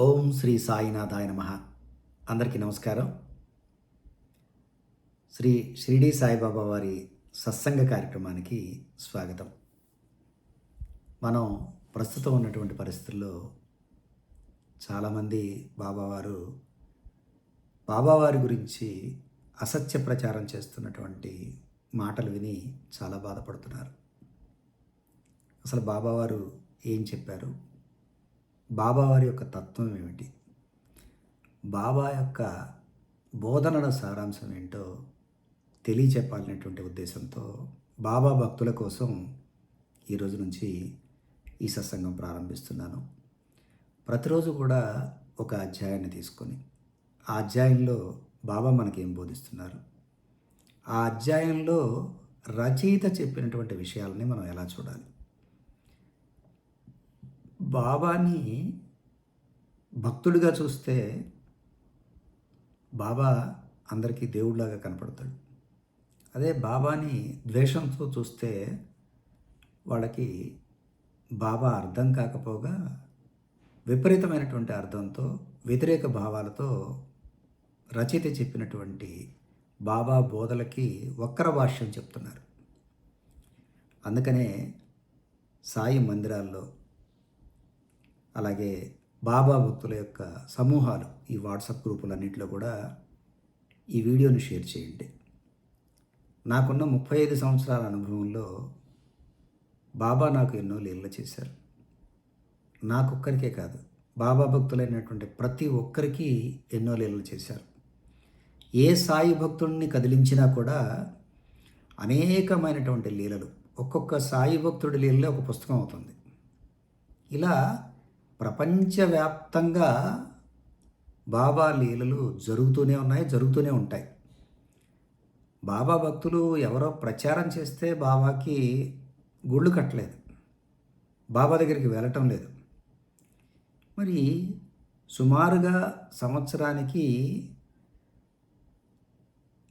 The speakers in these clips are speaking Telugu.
ఓం శ్రీ సాయినాథాయ నమః. అందరికీ నమస్కారం. శ్రీ షిరిడి సాయిబాబా వారి సత్సంగ కార్యక్రమానికి స్వాగతం. మనం ప్రస్తుతం ఉన్నటువంటి పరిస్థితుల్లో చాలామంది బాబావారి గురించి అసత్య ప్రచారం చేస్తున్నటువంటి మాటలు విని చాలా బాధపడుతున్నారు. అసలు బాబావారు ఏం చెప్పారు? బాబావారి యొక్క తత్వం ఏమిటి? బాబా యొక్క బోధనల సారాంశం ఏంటో తెలియచెప్పాలనేటువంటి ఉద్దేశంతో బాబా భక్తుల కోసం ఈరోజు నుంచి ఈ సత్సంగం ప్రారంభిస్తున్నాను. ప్రతిరోజు కూడా ఒక అధ్యాయాన్ని తీసుకొని ఆ అధ్యాయంలో బాబా మనకేం బోధిస్తున్నారు, ఆ అధ్యాయంలో రచయిత చెప్పినటువంటి విషయాలని మనం ఎలా చూడాలి, బాబాని భక్తుడిగా చూస్తే బాబా అందరికీ దేవుడిలాగా కనపడతాడు. అదే బాబాని ద్వేషంతో చూస్తే వాళ్ళకి బాబా అర్థం కాకపోగా విపరీతమైనటువంటి అర్థంతో వ్యతిరేక భావాలతో రచయిత చెప్పినటువంటి బాబా బోధలకి వక్ర భాష్యం చెప్తున్నారు. అందుకనే సాయి మందిరాల్లో అలాగే బాబా భక్తుల యొక్క సమూహాలు ఈ వాట్సాప్ గ్రూపులన్నింటిలో కూడా ఈ వీడియోని షేర్ చేయండి. నాకున్న 35 సంవత్సరాల అనుభవంలో బాబా నాకు ఎన్నో లీలలు చేశారు. నాకొక్కరికే కాదు, బాబా భక్తులైనటువంటి ప్రతి ఒక్కరికి ఎన్నో లీలలు చేశారు. ఏ సాయి భక్తుడిని కదిలించినా కూడా అనేకమైనటువంటి లీలలు, ఒక్కొక్క సాయి భక్తుడి లీలలే ఒక పుస్తకం అవుతుంది. ఇలా ప్రపంచవ్యాప్తంగా బాబా లీలలు జరుగుతూనే ఉంటాయి. బాబా భక్తులు ఎవరో ప్రచారం చేస్తే బాబాకి గుళ్ళు కట్టలేదు, బాబా దగ్గరికి వెళ్ళటం లేదు. మరి సుమారుగా సంవత్సరానికి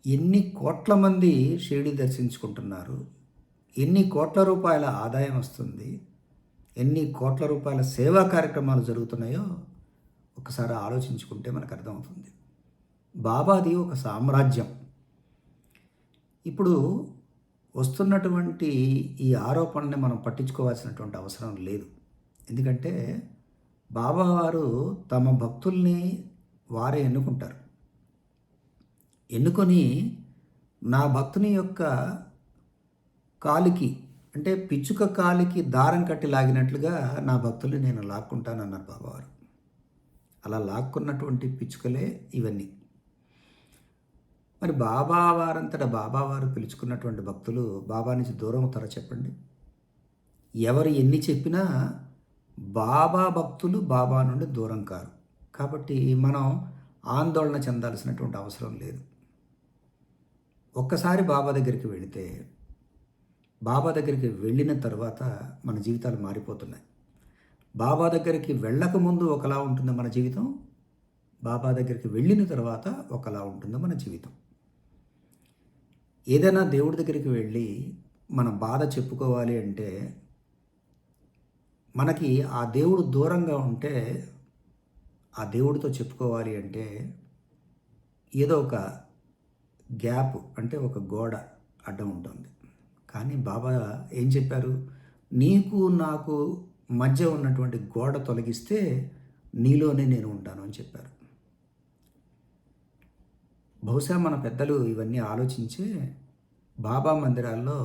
ఎన్ని కోట్ల మంది షిరిడి దర్శించుకుంటున్నారు, ఎన్ని కోట్ల రూపాయల ఆదాయం వస్తుంది, ఎన్ని కోట్ల రూపాయల సేవా కార్యక్రమాలు జరుగుతున్నాయో ఒకసారి ఆలోచించుకుంటే మనకు అర్థమవుతుంది. బాబాది ఒక సామ్రాజ్యం. ఇప్పుడు వస్తున్నటువంటి ఈ ఆరోపణని మనం పట్టించుకోవాల్సినటువంటి అవసరం లేదు. ఎందుకంటే బాబావారు తమ భక్తుల్ని వారే ఎన్నుకుంటారు. ఎన్నుకొని నా భక్తుని యొక్క కాలికి, అంటే పిచ్చుక కాలికి దారం కట్టి లాగినట్లుగా నా భక్తుల్ని నేను లాక్కుంటానన్నారు బాబావారు. అలా లాక్కున్నటువంటి పిచ్చుకలే ఇవన్నీ. మరి బాబావారు పిలుచుకున్నటువంటి భక్తులు బాబా నుంచి దూరం అవుతారో చెప్పండి? ఎవరు ఎన్ని చెప్పినా బాబా భక్తులు బాబా నుండి దూరం కారు. కాబట్టి మనం ఆందోళన చెందాల్సినటువంటి అవసరం లేదు. ఒక్కసారి బాబా దగ్గరికి వెళితే, బాబా దగ్గరికి వెళ్ళిన తర్వాత మన జీవితాలు మారిపోతున్నాయి. బాబా దగ్గరికి వెళ్ళకముందు ఒకలా ఉంటుంది మన జీవితం, బాబా దగ్గరికి వెళ్ళిన తర్వాత ఒకలా ఉంటుంది మన జీవితం. ఏదైనా దేవుడి దగ్గరికి వెళ్ళి మన బాధ చెప్పుకోవాలి అంటే, మనకి ఆ దేవుడు దూరంగా ఉంటే, ఆ దేవుడితో చెప్పుకోవాలి అంటే ఏదో ఒక గ్యాప్, అంటే ఒక గోడ అడ్డం ఉంటుంది. కానీ బాబా ఏం చెప్పారు? నీకు నాకు మధ్య ఉన్నటువంటి గోడ తొలగిస్తే నీలోనే నేను ఉంటాను అని చెప్పారు. బహుశా మన పెద్దలు ఇవన్నీ ఆలోచించే బాబా మందిరాల్లో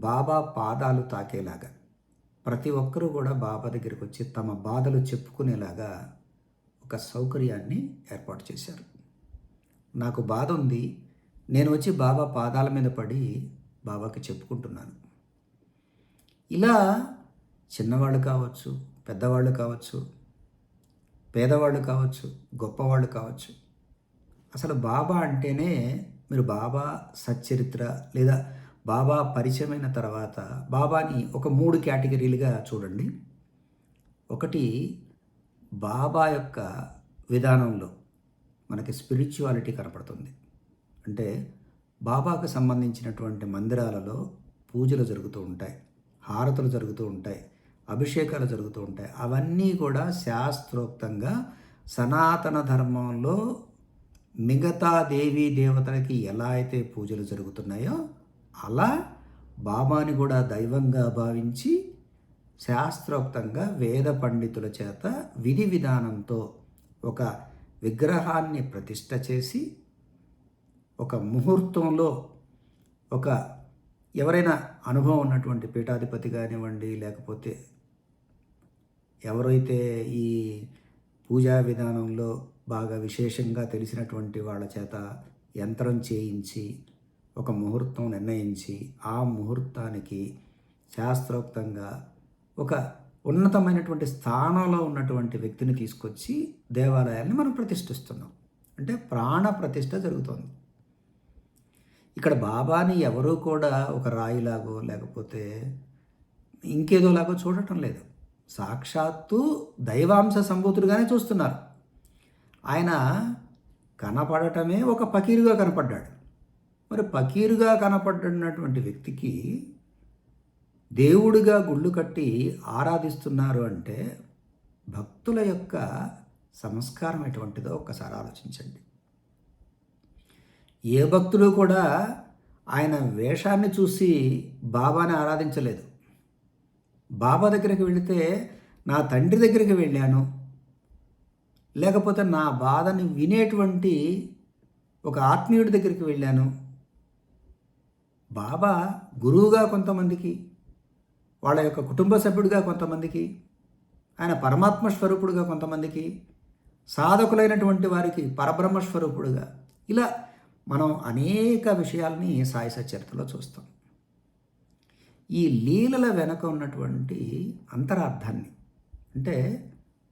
బాబా పాదాలు తాకేలాగా ప్రతి ఒక్కరూ కూడా బాబా దగ్గరికి వచ్చి తమ బాధలు చెప్పుకునేలాగా ఒక సౌకర్యాన్ని ఏర్పాటు చేశారు. నాకు బాధ ఉంది, నేను వచ్చి బాబా పాదాల మీద పడి బాబాకి చెప్పుకుంటున్నాను. ఇలా చిన్నవాళ్ళు కావచ్చు, పెద్దవాళ్ళు కావచ్చు, పేదవాళ్ళు కావచ్చు, గొప్పవాళ్ళు కావచ్చు, అసలు బాబా అంటేనే మీరు బాబా సచ్చరిత్ర లేదా బాబా పరిచయమైన తర్వాత బాబాని ఒక 3 కేటగిరీలుగా చూడండి. ఒకటి, బాబా యొక్క విధానంలో మనకి స్పిరిచువాలిటీ కనపడుతుంది. అంటే బాబాకు సంబంధించినటువంటి మందిరాలలో పూజలు జరుగుతూ ఉంటాయి, హారతులు జరుగుతూ ఉంటాయి. అభిషేకాలు జరుగుతూ ఉంటాయి. అవన్నీ కూడా శాస్త్రోక్తంగా సనాతన ధర్మంలో మిగతా దేవీ దేవతలకి ఎలా అయితే పూజలు జరుగుతున్నాయో అలా బాబాని కూడా దైవంగా భావించి శాస్త్రోక్తంగా వేద పండితుల చేత విధి విధానంతో ఒక విగ్రహాన్ని ప్రతిష్ఠ చేసి ఒక ముహూర్తంలో ఒక ఎవరైనా అనుభవం ఉన్నటువంటి పీఠాధిపతి కానివ్వండి, లేకపోతే ఎవరైతే ఈ పూజా విధానంలో బాగా విశేషంగా తెలిసినటువంటి వాళ్ళ చేత యంత్రం చేయించి ఒక ముహూర్తం నిర్ణయించి ఆ ముహూర్తానికి శాస్త్రోక్తంగా ఒక ఉన్నతమైనటువంటి స్థానంలో ఉన్నటువంటి వ్యక్తిని తీసుకొచ్చి దేవాలయాన్ని మనం ప్రతిష్ఠిస్తున్నాం. అంటే ప్రాణ ప్రతిష్ఠ జరుగుతోంది. ఇక్కడ బాబాని ఎవరూ కూడా ఒక రాయిలాగో లేకపోతే ఇంకేదోలాగో చూడటం లేదు. సాక్షాత్తు దైవాంశ సంభూతుడుగానే చూస్తున్నారు. ఆయన కనపడటమే ఒక పకీరుగా కనపడ్డాడు. మరి పకీరుగా కనపడినటువంటి వ్యక్తికి దేవుడిగా గుళ్ళు కట్టి ఆరాధిస్తున్నారు అంటే భక్తుల యొక్క సంస్కారం ఎటువంటిదో ఒక్కసారి ఆలోచించండి. ఏ భక్తుడు కూడా ఆయన వేషాన్ని చూసి బాబాని ఆరాధించలేదు. బాబా దగ్గరికి వెళితే నా తండ్రి దగ్గరికి వెళ్ళాను, లేకపోతే నా బాధని వినేటువంటి ఒక ఆత్మీయుడి దగ్గరికి వెళ్ళాను. బాబా గురువుగా కొంతమందికి, వాళ్ళ యొక్క కుటుంబ సభ్యుడిగా కొంతమందికి, ఆయన పరమాత్మ స్వరూపుడుగా కొంతమందికి, సాధకులైనటువంటి వారికి పరబ్రహ్మ స్వరూపుడుగా, ఇలా మనం అనేక విషయాల్ని సాయి సచరిత్రలో చూస్తాం. ఈ లీలల వెనక ఉన్నటువంటి అంతరార్థాన్ని, అంటే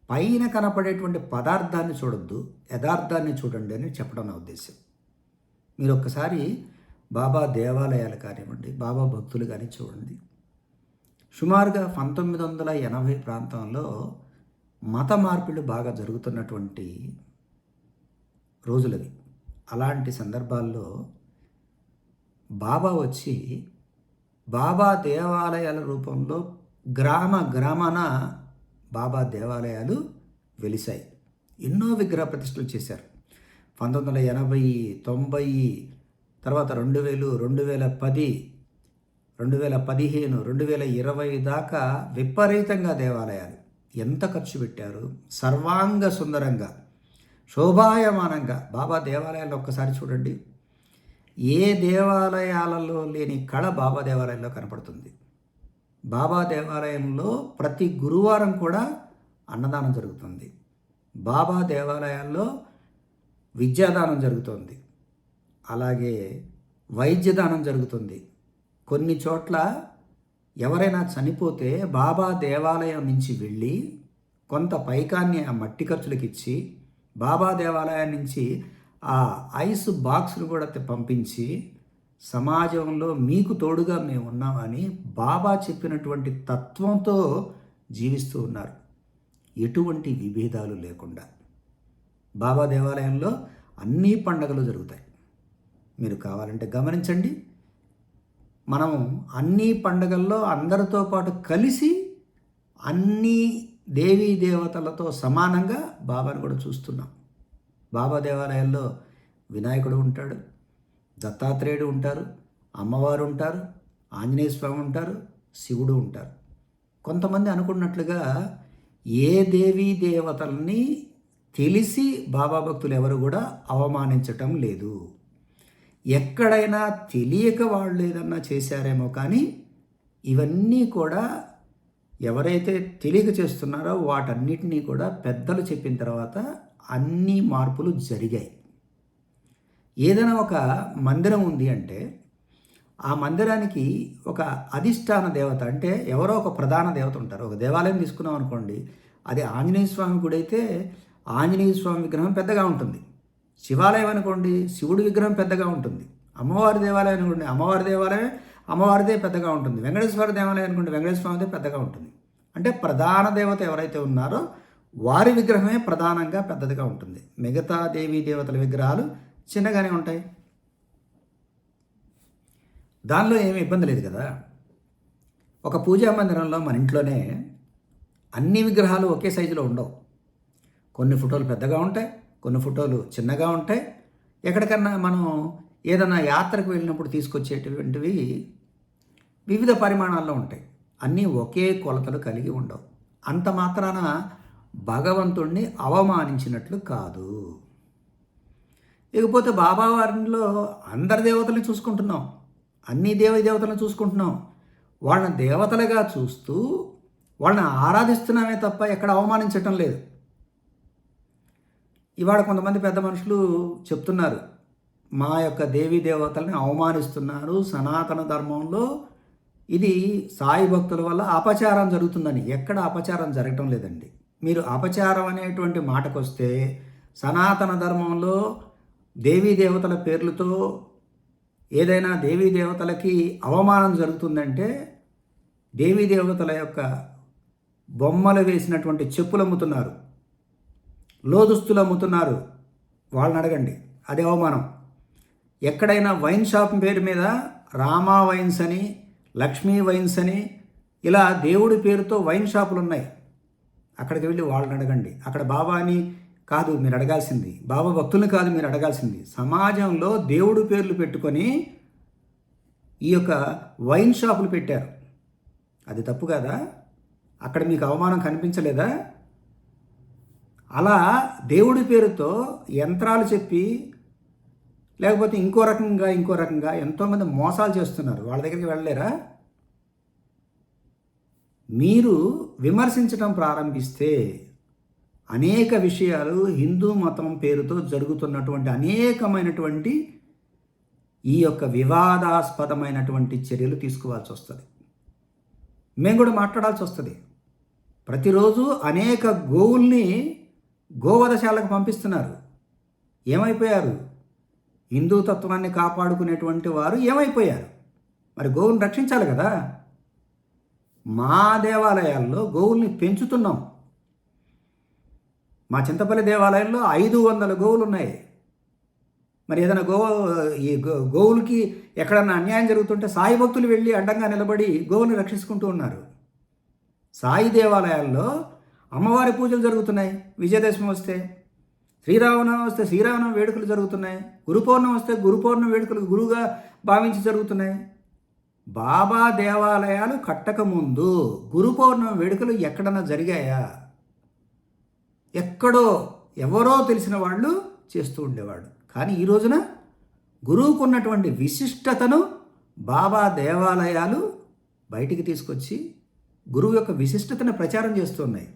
పైన కనపడేటువంటి పదార్థాన్ని చూడొద్దు, యథార్థాన్ని చూడండి అని చెప్పడం నా ఉద్దేశం. మీరు ఒక్కసారి బాబా దేవాలయాలు కానివ్వండి, బాబా భక్తులు కానీ చూడండి. సుమారుగా 1980 ప్రాంతంలో మత మార్పిళ్ళు బాగా జరుగుతున్నటువంటి రోజులవి. అలాంటి సందర్భాల్లో బాబా వచ్చి బాబా దేవాలయాల రూపంలో గ్రామాన బాబా దేవాలయాలు వెలిశాయి. ఎన్నో విగ్రహ ప్రతిష్టలు చేశారు. 1980, 90, తర్వాత 2000, 2010, 2015, 2020 దాకా విపరీతంగా దేవాలయాలు ఎంత ఖర్చు పెట్టారు. సర్వాంగ సుందరంగా, శోభాయమానంగా బాబా దేవాలయాల్లో ఒక్కసారి చూడండి. ఏ దేవాలయాలలో లేని కళ బాబా దేవాలయంలో కనపడుతుంది. బాబా దేవాలయంలో ప్రతి గురువారం కూడా అన్నదానం జరుగుతుంది. బాబా దేవాలయాల్లో విద్యాదానం జరుగుతుంది. అలాగే వైద్యదానం జరుగుతుంది. కొన్ని చోట్ల ఎవరైనా చనిపోతే బాబా దేవాలయం నుంచి వెళ్ళి కొంత పైకాన్ని ఆ మట్టి ఖర్చులకు ఇచ్చి, బాబా దేవాలయం నుంచి ఆ ఐస్ బాక్స్ను కూడా పంపించి సమాజంలో మీకు తోడుగా మేము ఉన్నామని బాబా చెప్పినటువంటి తత్వంతో జీవిస్తూ ఉన్నారు. ఎటువంటి విభేదాలు లేకుండా బాబా దేవాలయంలో అన్ని పండగలు జరుగుతాయి. మీరు కావాలంటే గమనించండి. మనం అన్ని పండగల్లో అందరితో పాటు కలిసి అన్ని దేవీ దేవతలతో సమానంగా బాబాను కూడా చూస్తున్నాం. బాబా దేవాలయాల్లో వినాయకుడు ఉంటాడు, దత్తాత్రేయుడు ఉంటారు, అమ్మవారు ఉంటారు, ఆంజనేయ స్వామి ఉంటారు, శివుడు ఉంటారు. కొంతమంది అనుకున్నట్లుగా ఏ దేవీ దేవతల్ని తెలిసి బాబా భక్తులు ఎవరు కూడా అవమానించటం లేదు. ఎక్కడైనా తెలియక వాళ్ళు ఏదన్నా చేశారేమో కానీ ఇవన్నీ కూడా ఎవరైతే తెలియక చేస్తున్నారో వాటన్నిటినీ కూడా పెద్దలు చెప్పిన తర్వాత అన్ని మార్పులు జరిగాయి. ఏదైనా ఒక మందిరం ఉంది అంటే ఆ మందిరానికి ఒక అధిష్టాన దేవత, అంటే ఎవరో ఒక ప్రధాన దేవత ఉంటారు. ఒక దేవాలయం తీసుకున్నాం అనుకోండి, అది ఆంజనేయ స్వామి గుడి అయితే ఆంజనేయ స్వామి విగ్రహం పెద్దగా ఉంటుంది. శివాలయం అనుకోండి, శివుడి విగ్రహం పెద్దగా ఉంటుంది. అమ్మవారి దేవాలయం అనుకోండి, అమ్మవారి దేవాలయం అమ్మవారిదే పెద్దగా ఉంటుంది. వెంకటేశ్వర దేవాలయం అనుకోండి, వెంకటేశ్వర స్వామిదే పెద్దగా ఉంటుంది. అంటే ప్రధాన దేవత ఎవరైతే ఉన్నారో వారి విగ్రహమే ప్రధానంగా పెద్దదిగా ఉంటుంది. మిగతా దేవీ దేవతల విగ్రహాలు చిన్నగానే ఉంటాయి. దానిలో ఏమి ఇబ్బంది లేదు కదా. ఒక పూజా మందిరంలో మన ఇంట్లోనే అన్ని విగ్రహాలు ఒకే సైజులో ఉండవు. కొన్ని ఫోటోలు పెద్దగా ఉంటాయి, కొన్ని ఫోటోలు చిన్నగా ఉంటాయి. ఎక్కడికన్నా మనం ఏదైనా యాత్రకు వెళ్ళినప్పుడు తీసుకొచ్చేటువంటివి వివిధ పరిమాణాల్లో ఉంటాయి. అన్నీ ఒకే కొలతలు కలిగి ఉండవు. అంత మాత్రాన భగవంతుణ్ణి అవమానించినట్లు కాదు. ఇకపోతే బాబా వారిలో అందరి దేవతల్ని చూసుకుంటున్నాం, అన్ని దేవతలను చూసుకుంటున్నాం. వాళ్ళని దేవతలుగా చూస్తూ వాళ్ళని ఆరాధిస్తున్నామే తప్ప ఎక్కడ అవమానించటం లేదు. ఇవాళ కొంతమంది పెద్ద మనుషులు చెప్తున్నారు, మా యొక్క దేవీ దేవతల్ని అవమానిస్తున్నారు, సనాతన ధర్మంలో ఇది సాయి భక్తుల వల్ల అపచారం జరుగుతుందని. ఎక్కడ అపచారం జరగటం లేదండి. మీరు అపచారం అనేటువంటి మాటకు వస్తే సనాతన ధర్మంలో దేవీ దేవతల పేర్లతో ఏదైనా దేవీ దేవతలకి అవమానం జరుగుతుందంటే దేవీ దేవతల యొక్క బొమ్మలు వేసినటువంటి చెప్పులు అమ్ముతున్నారు, లోదుస్తులు అమ్ముతున్నారు, వాళ్ళని అడగండి, అది అవమానం. ఎక్కడైనా వైన్ షాప్ పేరు మీద రామా వైన్స్ అని, లక్ష్మీ వైన్స్ అని ఇలా దేవుడి పేరుతో వైన్ షాపులు ఉన్నాయి. అక్కడికి వెళ్ళి వాళ్ళని అడగండి. అక్కడ బాబాని కాదు మీరు అడగాల్సింది, బాబా భక్తుల్ని కాదు మీరు అడగాల్సింది. సమాజంలో దేవుడి పేర్లు పెట్టుకొని ఈ యొక్క వైన్ షాపులు పెట్టారు. అది తప్పు కదా? అక్కడ మీకు అవమానం కనిపించలేదా? అలా దేవుడి పేరుతో యంత్రాలు చెప్పి లేకపోతే ఇంకో రకంగా ఎంతోమంది మోసాలు చేస్తున్నారు. వాళ్ళ దగ్గరికి వెళ్ళలేరా? మీరు విమర్శించడం ప్రారంభిస్తే అనేక విషయాలు హిందూ మతం పేరుతో జరుగుతున్నటువంటి అనేకమైనటువంటి ఈ యొక్క వివాదాస్పదమైనటువంటి చర్యలు తీసుకోవాల్సి వస్తుంది. మేము కూడా మాట్లాడాల్సి వస్తుంది. ప్రతిరోజు అనేక గోవుల్ని గోవధశాలకు పంపిస్తున్నారు. ఏమైపోయారు? హిందూ తత్వాన్ని కాపాడుకునేటువంటి వారు ఏమైపోయారు? మరి గోవుని రక్షించాలి కదా. మా దేవాలయాల్లో గోవుల్ని పెంచుతున్నాం. మా చింతపల్లి దేవాలయంలో 500 గోవులు ఉన్నాయి. మరి ఏదైనా గోవులకి ఎక్కడన్నా అన్యాయం జరుగుతుంటే సాయి భక్తులు వెళ్ళి అడ్డంగా నిలబడి గోవుని రక్షించుకుంటూ ఉన్నారు. సాయి దేవాలయాల్లో అమ్మవారి పూజలు జరుగుతున్నాయి. విజయదశమి వస్తే, శ్రీరామనవమి వస్తే శ్రీరామనవమి వేడుకలు జరుగుతున్నాయి. గురు పౌర్ణమి వస్తే గురు పౌర్ణమి వేడుకలు గురువుగా భావించి జరుగుతున్నాయి. బాబా దేవాలయాలు కట్టకముందు గురు పౌర్ణమి వేడుకలు ఎక్కడన్నా జరిగాయా? ఎక్కడో ఎవరో తెలిసిన వాళ్ళు చేస్తూ ఉండేవాడు. కానీ ఈ రోజున గురువుకు ఉన్నటువంటి విశిష్టతను బాబా దేవాలయాలు బయటికి తీసుకొచ్చి గురువు యొక్క విశిష్టతను ప్రచారం చేస్తున్నాయి.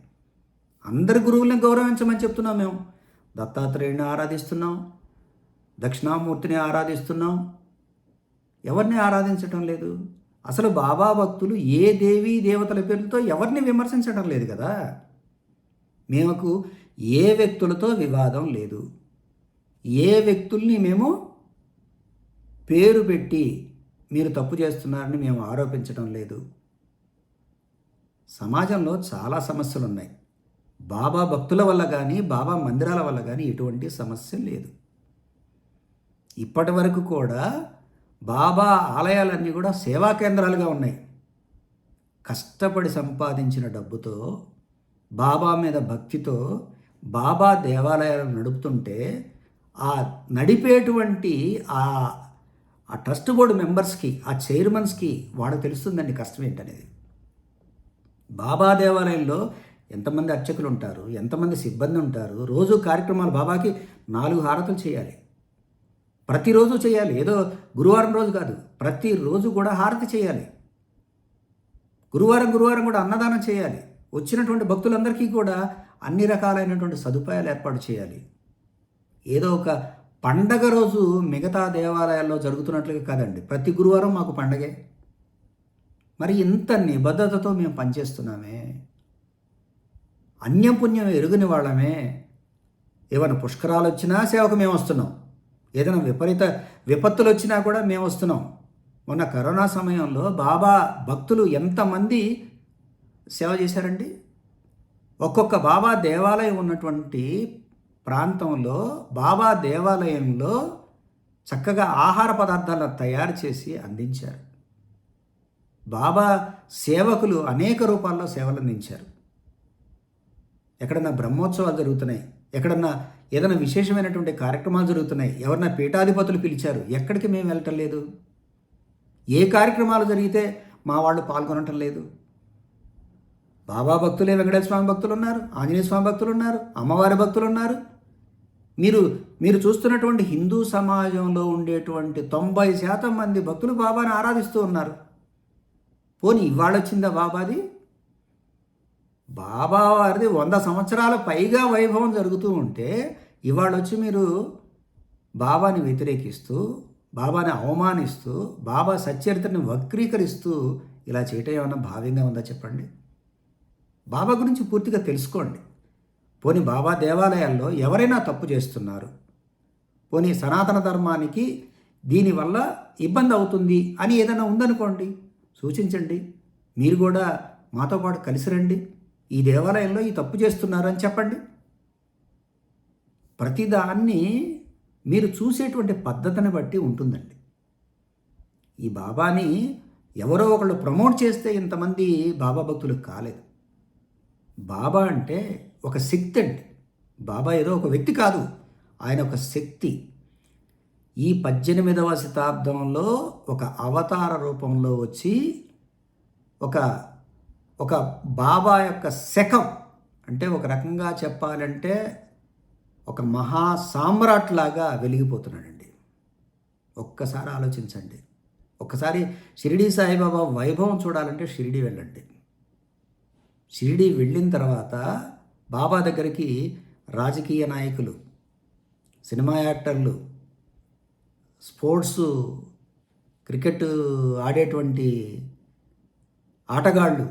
అందరి గురువుల్ని గౌరవించమని చెప్తున్నాం. మేము దత్తాత్రేయుని ఆరాధిస్తున్నాం, దక్షిణామూర్తిని ఆరాధిస్తున్నాం. ఎవరిని ఆరాధించటం లేదు. అసలు బాబా భక్తులు ఏ దేవీ దేవతల పేరుతో ఎవరిని విమర్శించడం లేదు కదా. మేమకు ఏ వ్యక్తులతో వివాదం లేదు. ఏ వ్యక్తుల్ని మేము పేరు పెట్టి మీరు తప్పు చేస్తున్నారని మేము ఆరోపించడం లేదు. సమాజంలో చాలా సమస్యలు ఉన్నాయి. బాబా భక్తుల వల్ల కానీ బాబా మందిరాల వల్ల కానీ ఎటువంటి సమస్య లేదు. ఇప్పటి వరకు కూడా బాబా ఆలయాలన్నీ కూడా సేవా కేంద్రాలుగా ఉన్నాయి. కష్టపడి సంపాదించిన డబ్బుతో బాబా మీద భక్తితో బాబా దేవాలయాలను నడుపుతుంటే ఆ నడిపేటువంటి ఆ ట్రస్ట్ బోర్డు మెంబర్స్కి, ఆ చైర్మన్స్కి వాళ్ళకి తెలుస్తుందండి కష్టం ఏంటనేది. బాబా దేవాలయంలో ఎంతమంది అర్చకులు ఉంటారు, ఎంతమంది సిబ్బంది ఉంటారు. రోజు కార్యక్రమాలు బాబాకి 4 హారతులు చేయాలి, ప్రతిరోజు చేయాలి. ఏదో గురువారం రోజు కాదు, ప్రతిరోజు కూడా హారతి చేయాలి. గురువారం కూడా అన్నదానం చేయాలి. వచ్చినటువంటి భక్తులందరికీ కూడా అన్ని రకాలైనటువంటి సదుపాయాలు ఏర్పాటు చేయాలి. ఏదో ఒక పండగ రోజు మిగతా దేవాలయాల్లో జరుగుతున్నట్లుగా కాదండి. ప్రతి గురువారం మాకు పండగే. మరి ఇంత నిబద్ధతతో మేము పనిచేస్తున్నామే, అన్యపుణ్యం ఎరుగని వాళ్ళమే. ఏమైనా పుష్కరాలు వచ్చినా సేవకు మేము వస్తున్నాం, ఏదైనా విపత్తులు వచ్చినా కూడా మేము వస్తున్నాం. మొన్న కరోనా సమయంలో బాబా భక్తులు ఎంతమంది సేవ చేశారండి. ఒక్కొక్క బాబా దేవాలయం ఉన్నటువంటి ప్రాంతంలో బాబా దేవాలయంలో చక్కగా ఆహార పదార్థాలను తయారు చేసి అందించారు. బాబా సేవకులు అనేక రూపాల్లో సేవలు అందించారు. ఎక్కడన్నా బ్రహ్మోత్సవాలు జరుగుతున్నాయి, ఎక్కడన్నా ఏదైనా విశేషమైనటువంటి కార్యక్రమాలు జరుగుతున్నాయి, ఎవరన్నా పీఠాధిపతులు పిలిచారు, ఎక్కడికి మేము వెళ్ళటం లేదు? ఏ కార్యక్రమాలు జరిగితే మా వాళ్ళు పాల్గొనటం లేదు? బాబా భక్తులే వెంకటేశ్వర స్వామి భక్తులు ఉన్నారు, ఆంజనేయ స్వామి భక్తులు ఉన్నారు, అమ్మవారి భక్తులు ఉన్నారు. మీరు చూస్తున్నటువంటి హిందూ సమాజంలో ఉండేటువంటి 90% మంది భక్తులు బాబాని ఆరాధిస్తూ ఉన్నారు. పోనీ ఇవాళ వచ్చిందా బాబాది? బాబా వారిది 100 సంవత్సరాల పైగా వైభవం జరుగుతూ ఉంటే ఇవాళ వచ్చి మీరు బాబాని వ్యతిరేకిస్తూ, బాబాని అవమానిస్తూ, బాబా సచ్చరిత్రని వక్రీకరిస్తూ ఇలా చేయటం ఏమన్నా భావ్యంగా ఉందా చెప్పండి? బాబా గురించి పూర్తిగా తెలుసుకోండి. పోనీ బాబా దేవాలయాల్లో ఎవరైనా తప్పు చేస్తున్నారు, పోనీ సనాతన ధర్మానికి దీనివల్ల ఇబ్బంది అవుతుంది అని ఏదైనా ఉందనుకోండి, సూచించండి. మీరు కూడా మాతో పాటు కలిసి రండి, ఈ దేవాలయంలో ఈ తప్పు చేస్తున్నారు అని చెప్పండి. ప్రతిదాన్ని మీరు చూసేటువంటి పద్ధతిని బట్టి ఉంటుందండి. ఈ బాబాని ఎవరో ఒకళ్ళు ప్రమోట్ చేస్తే ఇంతమంది బాబా భక్తులు కాలేదు. బాబా అంటే ఒక శక్తి అండి. బాబా ఏదో ఒక వ్యక్తి కాదు, ఆయన ఒక శక్తి. ఈ 18వ శతాబ్దంలో ఒక అవతార రూపంలో వచ్చి ఒక బాబా యొక్క శకం అంటే ఒక రకంగా చెప్పాలంటే ఒక మహా సామ్రాట్ లాగా వెలిగిపోతున్నాడండి. ఒక్కసారి ఆలోచించండి. ఒక్కసారి షిరిడీ సాయిబాబా వైభవం చూడాలంటే షిరిడీ వెళ్ళండి. షిరిడీ వెళ్ళిన తర్వాత బాబా దగ్గరికి రాజకీయ నాయకులు, సినిమా యాక్టర్లు, స్పోర్ట్స్ క్రికెట్ ఆడేటువంటి ఆటగాళ్ళు,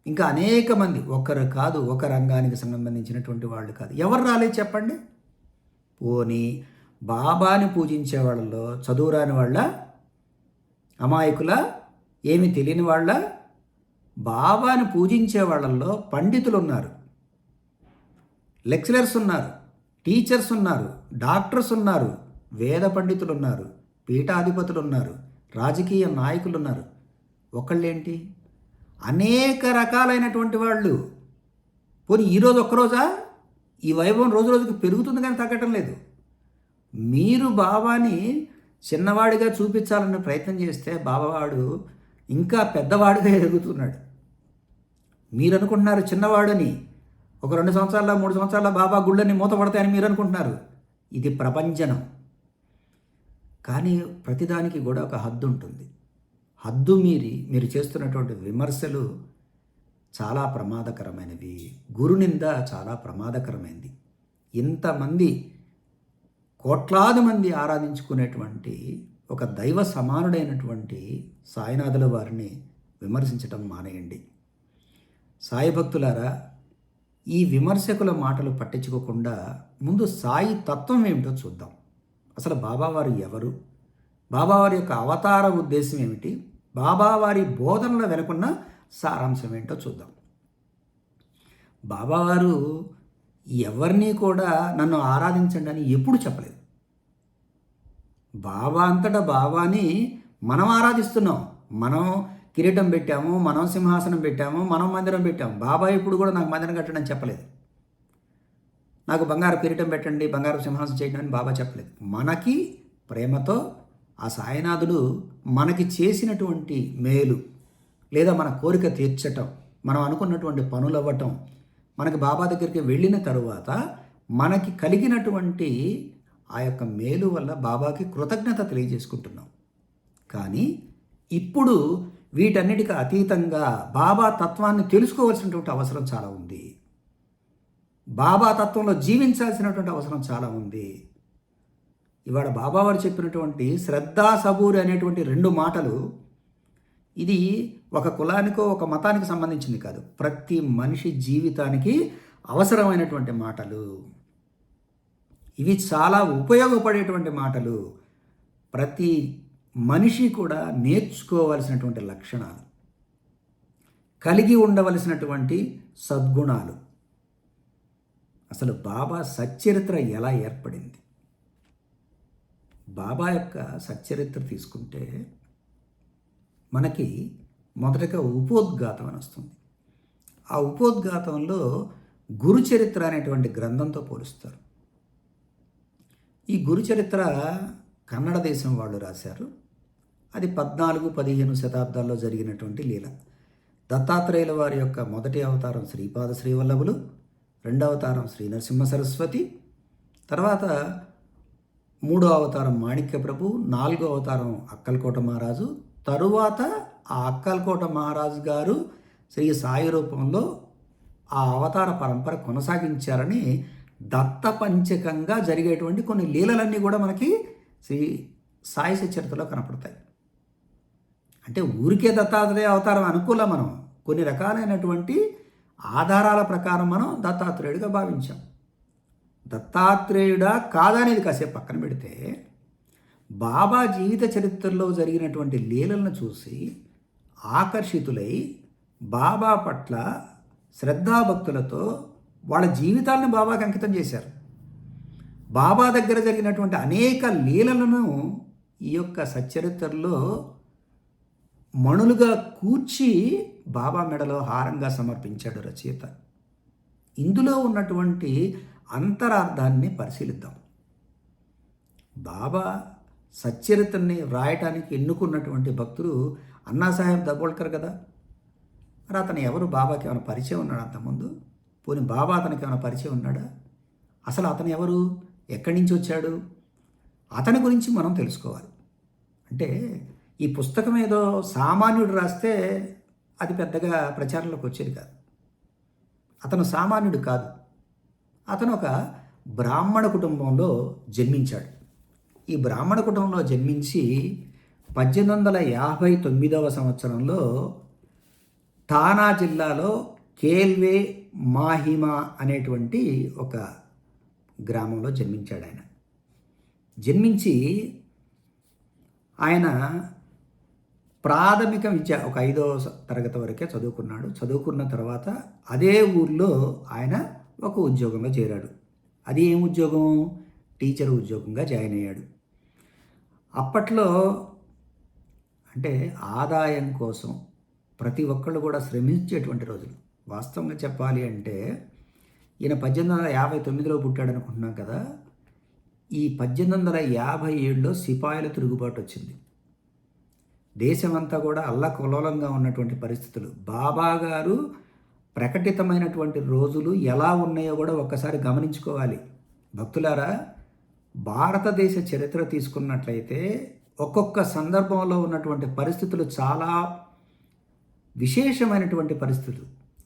ఇంకా అనేక మంది, ఒకరు కాదు, ఒక రంగానికి సంబంధించినటువంటి వాళ్ళు కాదు, ఎవరు రాలేదు చెప్పండి? పోనీ బాబాని పూజించే వాళ్ళలో చదువురాని వాళ్ళ, అమాయకుల, ఏమి తెలియని వాళ్ళ? బాబాని పూజించే వాళ్ళల్లో పండితులు ఉన్నారు, లెక్చరర్స్ ఉన్నారు, టీచర్స్ ఉన్నారు, డాక్టర్స్ ఉన్నారు, వేద పండితులు ఉన్నారు, పీఠాధిపతులు ఉన్నారు, రాజకీయ నాయకులు ఉన్నారు. ఒకళ్ళేంటి, అనేక రకాలైనటువంటి వాళ్ళు. పోనీ ఈరోజు ఒక్కరోజా? ఈ వైభవం రోజు రోజుకి పెరుగుతుంది కానీ తగ్గటం లేదు. మీరు బాబాని చిన్నవాడిగా చూపించాలన్న ప్రయత్నం చేస్తే బాబావాడు ఇంకా పెద్దవాడిగా ఎదుగుతున్నాడు. మీరు అనుకుంటున్నారు చిన్నవాడని, ఒక 2 సంవత్సరాల 3 సంవత్సరాల బాబా గుళ్ళని మూతపడతాయని మీరు అనుకుంటున్నారు. ఇది ప్రపంచనం. కానీ ప్రతిదానికి కూడా ఒక హద్దు ఉంటుంది. హద్దు మీరి మీరు చేస్తున్నటువంటి విమర్శలు చాలా ప్రమాదకరమైనవి. గురునింద చాలా ప్రమాదకరమైనది. ఇంతమంది కోట్లాది మంది ఆరాధించుకునేటువంటి ఒక దైవ సమానుడైనటువంటి సాయినాథుల వారిని విమర్శించటం మానేయండి. సాయి భక్తులారా, ఈ విమర్శకుల మాటలు పట్టించుకోకుండా ముందు సాయి తత్వం ఏమిటో చూద్దాం. అసలు బాబావారు ఎవరు? బాబావారి యొక్క అవతార ఉద్దేశం ఏమిటి? బాబావారి బోధనల వెనుకున్న సారాంశం ఏంటో చూద్దాం. బాబావారు ఎవరిని కూడా నన్ను ఆరాధించండి అని ఎప్పుడు చెప్పలేదు. బాబా అంతటా బాబాని మనం ఆరాధిస్తున్నాం. మనం కిరీటం పెట్టాము, మనం సింహాసనం పెట్టాము, మనం మందిరం పెట్టాము. బాబా ఇప్పుడు కూడా నాకు మందిరం కట్టండి అని చెప్పలేదు. నాకు బంగారు కిరీటం పెట్టండి, బంగారు సింహాసనం చేయడం అని బాబా చెప్పలేదు. మనకి ప్రేమతో ఆ సాయినాథుడు మనకి చేసినటువంటి మేలు, లేదా మన కోరిక తీర్చటం, మనం అనుకున్నటువంటి పనులు అవ్వటం, మనకి బాబా దగ్గరికి వెళ్ళిన తరువాత మనకి కలిగినటువంటి ఆ యొక్క మేలు వల్ల బాబాకి కృతజ్ఞత తెలియజేసుకుంటున్నాం. కానీ ఇప్పుడు వీటన్నిటికీ అతీతంగా బాబా తత్వాన్ని తెలుసుకోవాల్సినటువంటి అవసరం చాలా ఉంది. బాబా తత్వంలో జీవించాల్సినటువంటి అవసరం చాలా ఉంది. ఇవాళ బాబావారు చెప్పినటువంటి శ్రద్ధా సబూరి అనేటువంటి 2 మాటలు, ఇది ఒక కులానికో ఒక మతానికి సంబంధించింది కాదు, ప్రతి మనిషి జీవితానికి అవసరమైనటువంటి మాటలు. ఇవి చాలా ఉపయోగపడేటువంటి మాటలు. ప్రతి మనిషి కూడా నేర్చుకోవలసినటువంటి లక్షణాలు, కలిగి ఉండవలసినటువంటి సద్గుణాలు. అసలు బాబా సచ్చరిత్ర ఎలా ఏర్పడింది? బాబా యొక్క సచ్చరిత్ర తీసుకుంటే మనకి మొదటగా ఉపోద్ఘాతం అని వస్తుంది. ఆ ఉపోద్ఘాతంలో గురుచరిత్ర అనేటువంటి గ్రంథంతో పోలుస్తారు. ఈ గురుచరిత్ర కన్నడ దేశం వాళ్ళు రాశారు. అది 14-15 శతాబ్దాల్లో జరిగినటువంటి లీల. దత్తాత్రేయుల వారి యొక్క మొదటి అవతారం శ్రీపాద శ్రీవల్లభులు, రెండవ అవతారం శ్రీ నరసింహ సరస్వతి, తర్వాత మూడో అవతారం మాణిక్య ప్రభు, నాలుగో అవతారం అక్కల్కోట మహారాజు, తరువాత ఆ అక్కల్కోట మహారాజు గారు శ్రీ సాయి రూపంలో ఆ అవతార పరంపర కొనసాగించారని దత్తపంచకంగా జరిగేటువంటి కొన్ని లీలలన్నీ కూడా మనకి శ్రీ సాయి సచరిత్రలో కనపడతాయి. అంటే ఊరికే దత్తాత్రేయ అవతారం అనుకూలం, మనం కొన్ని రకాలైనటువంటి ఆధారాల ప్రకారం మనం దత్తాత్రేయుడిగా భావించాం. దత్తాత్రేయుడా కాదనేది కాసేపు పక్కన పెడితే, బాబా జీవిత చరిత్రలో జరిగినటువంటి లీలలను చూసి ఆకర్షితులై బాబా పట్ల శ్రద్ధాభక్తులతో వాళ్ళ జీవితాలను బాబాకి అంకితం చేశారు. బాబా దగ్గర జరిగినటువంటి అనేక లీలలను ఈ యొక్క సచ్చరిత్రలో మణులుగా కూర్చి బాబా మెడలో హారంగా సమర్పించాడు రచయిత. ఇందులో ఉన్నటువంటి అంతరార్థాన్ని పరిశీలిద్దాం. బాబా సచ్చరిత్రని వ్రాయటానికి ఎన్నుకున్నటువంటి భక్తుడు అన్నాసాహెబ్ దబోల్కర్ కదా. మరి అతను ఎవరు? బాబాకి ఏమైనా పరిచయం ఉన్నాడు అంతకుముందు? పోనీ బాబా అతనికి ఏమైనా పరిచయం ఉన్నాడా? అసలు అతను ఎవరు? ఎక్కడి నుంచి వచ్చాడు? అతని గురించి మనం తెలుసుకోవాలి. అంటే ఈ పుస్తకం ఏదో సామాన్యుడు రాస్తే అది పెద్దగా ప్రచారంలోకి వచ్చేది కాదు. అతను సామాన్యుడు కాదు. అతను ఒక బ్రాహ్మణ కుటుంబంలో జన్మించాడు. ఈ బ్రాహ్మణ కుటుంబంలో జన్మించి 1859 సంవత్సరంలో ఠానా జిల్లాలో కేల్వే మాహిమా అనేటువంటి ఒక గ్రామంలో జన్మించాడు. జన్మించి ఆయన ప్రాథమిక విద్య ఒక 5వ తరగతి వరకే చదువుకున్నాడు. చదువుకున్న తర్వాత అదే ఊర్లో ఆయన ఒక ఉద్యోగంలో చేరాడు. అది ఏం ఉద్యోగం? టీచర్ ఉద్యోగంగా జాయిన్ అయ్యాడు. అప్పట్లో అంటే ఆదాయం కోసం ప్రతి ఒక్కళ్ళు కూడా శ్రమించేటువంటి రోజులు. వాస్తవంగా చెప్పాలి అంటే ఈయన 1859లో పుట్టాడు అనుకుంటున్నాం కదా. ఈ 1857లో సిపాయిల తిరుగుబాటు వచ్చింది. దేశమంతా కూడా అల్లకల్లోలంగా ఉన్నటువంటి పరిస్థితులు. బాబా గారు ప్రకటితమైనటువంటి రోజులు ఎలా ఉన్నాయో కూడా ఒక్కసారి గమనించుకోవాలి భక్తులారా. భారతదేశ చరిత్ర తీసుకున్నట్లయితే ఒక్కొక్క సందర్భంలో ఉన్నటువంటి పరిస్థితులు చాలా విశేషమైనటువంటి పరిస్థితులు.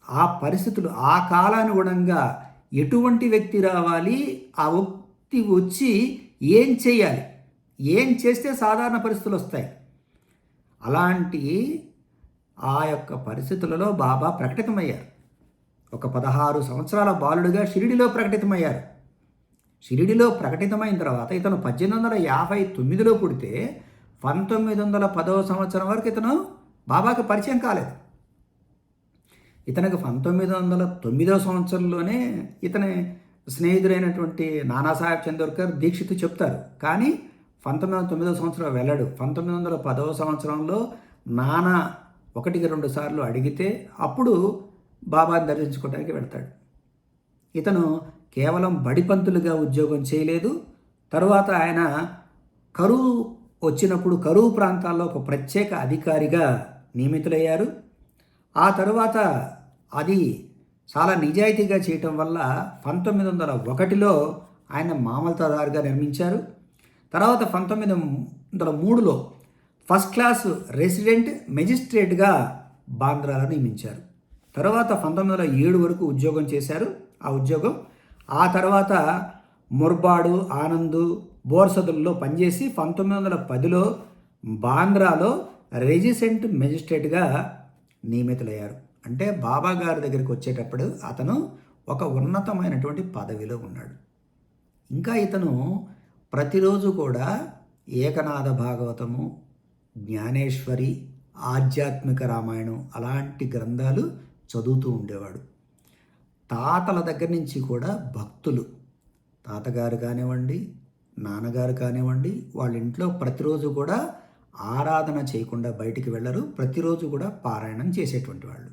ఆ పరిస్థితులు ఆ కాలానుగుణంగా ఎటువంటి వ్యక్తి రావాలి, ఆ వ్యక్తి వచ్చి ఏం చేయాలి, ఏం చేస్తే సాధారణ పరిస్థితులు వస్తాయి, అలాంటి ఆ యొక్క పరిస్థితులలో బాబా ప్రకటితమయ్యారు. ఒక 16 సంవత్సరాల బాలుడిగా షిరిడిలో ప్రకటితమయ్యారు. షిరిడిలో ప్రకటితమైన తర్వాత ఇతను 1859లో పుడితే 1910వ సంవత్సరం వరకు ఇతను బాబాకి పరిచయం కాలేదు. ఇతనికి 1909వ సంవత్సరంలోనే ఇతని స్నేహితుడైనటువంటి నానాసాహెబ్ చందోర్కర్ దీక్షిత్ చెప్తారు. కానీ 1909వ సంవత్సరం వెళ్ళాడు. 1910వ సంవత్సరంలో నానా 1-2 సార్లు అడిగితే అప్పుడు బాబాని దర్శించుకోవడానికి వెళ్తాడు. ఇతను కేవలం బడిపంతులుగా ఉద్యోగం చేయలేదు. తరువాత ఆయన కరువు వచ్చినప్పుడు కరువు ప్రాంతాల్లో ఒక ప్రత్యేక అధికారిగా నియమితులయ్యారు. ఆ తరువాత అది చాలా నిజాయితీగా చేయటం వల్ల 1901లో ఆయన మామల్తాదారుగా నిర్మించారు. తర్వాత 1903లో ఫస్ట్ క్లాస్ రెసిడెంట్ మెజిస్ట్రేట్గా బాంద్రాలో నియమించారు. తర్వాత 1907 వరకు ఉద్యోగం చేశారు. ఆ ఉద్యోగం ఆ తర్వాత ముర్బాడు, ఆనంద్, బోర్సదుల్లో పనిచేసి 1910లో బాంద్రాలో రెసిడెంట్ మెజిస్ట్రేట్గా నియమితులయ్యారు. అంటే బాబా గారి దగ్గరికి వచ్చేటప్పుడు అతను ఒక ఉన్నతమైనటువంటి పదవిలో ఉన్నాడు. ఇంకా ఇతను ప్రతిరోజు కూడా ఏకనాథ భాగవతము, జ్ఞానేశ్వరి, ఆధ్యాత్మిక రామాయణం అలాంటి గ్రంథాలు చదువుతూ ఉండేవాడు. తాతల దగ్గర నుంచి కూడా భక్తులు, తాతగారు కానివ్వండి, నాన్నగారు కానివ్వండి, వాళ్ళ ఇంట్లో ప్రతిరోజు కూడా ఆరాధన చేయకుండా బయటికి వెళ్ళరు. ప్రతిరోజు కూడా పారాయణం చేసేటువంటి వాళ్ళు.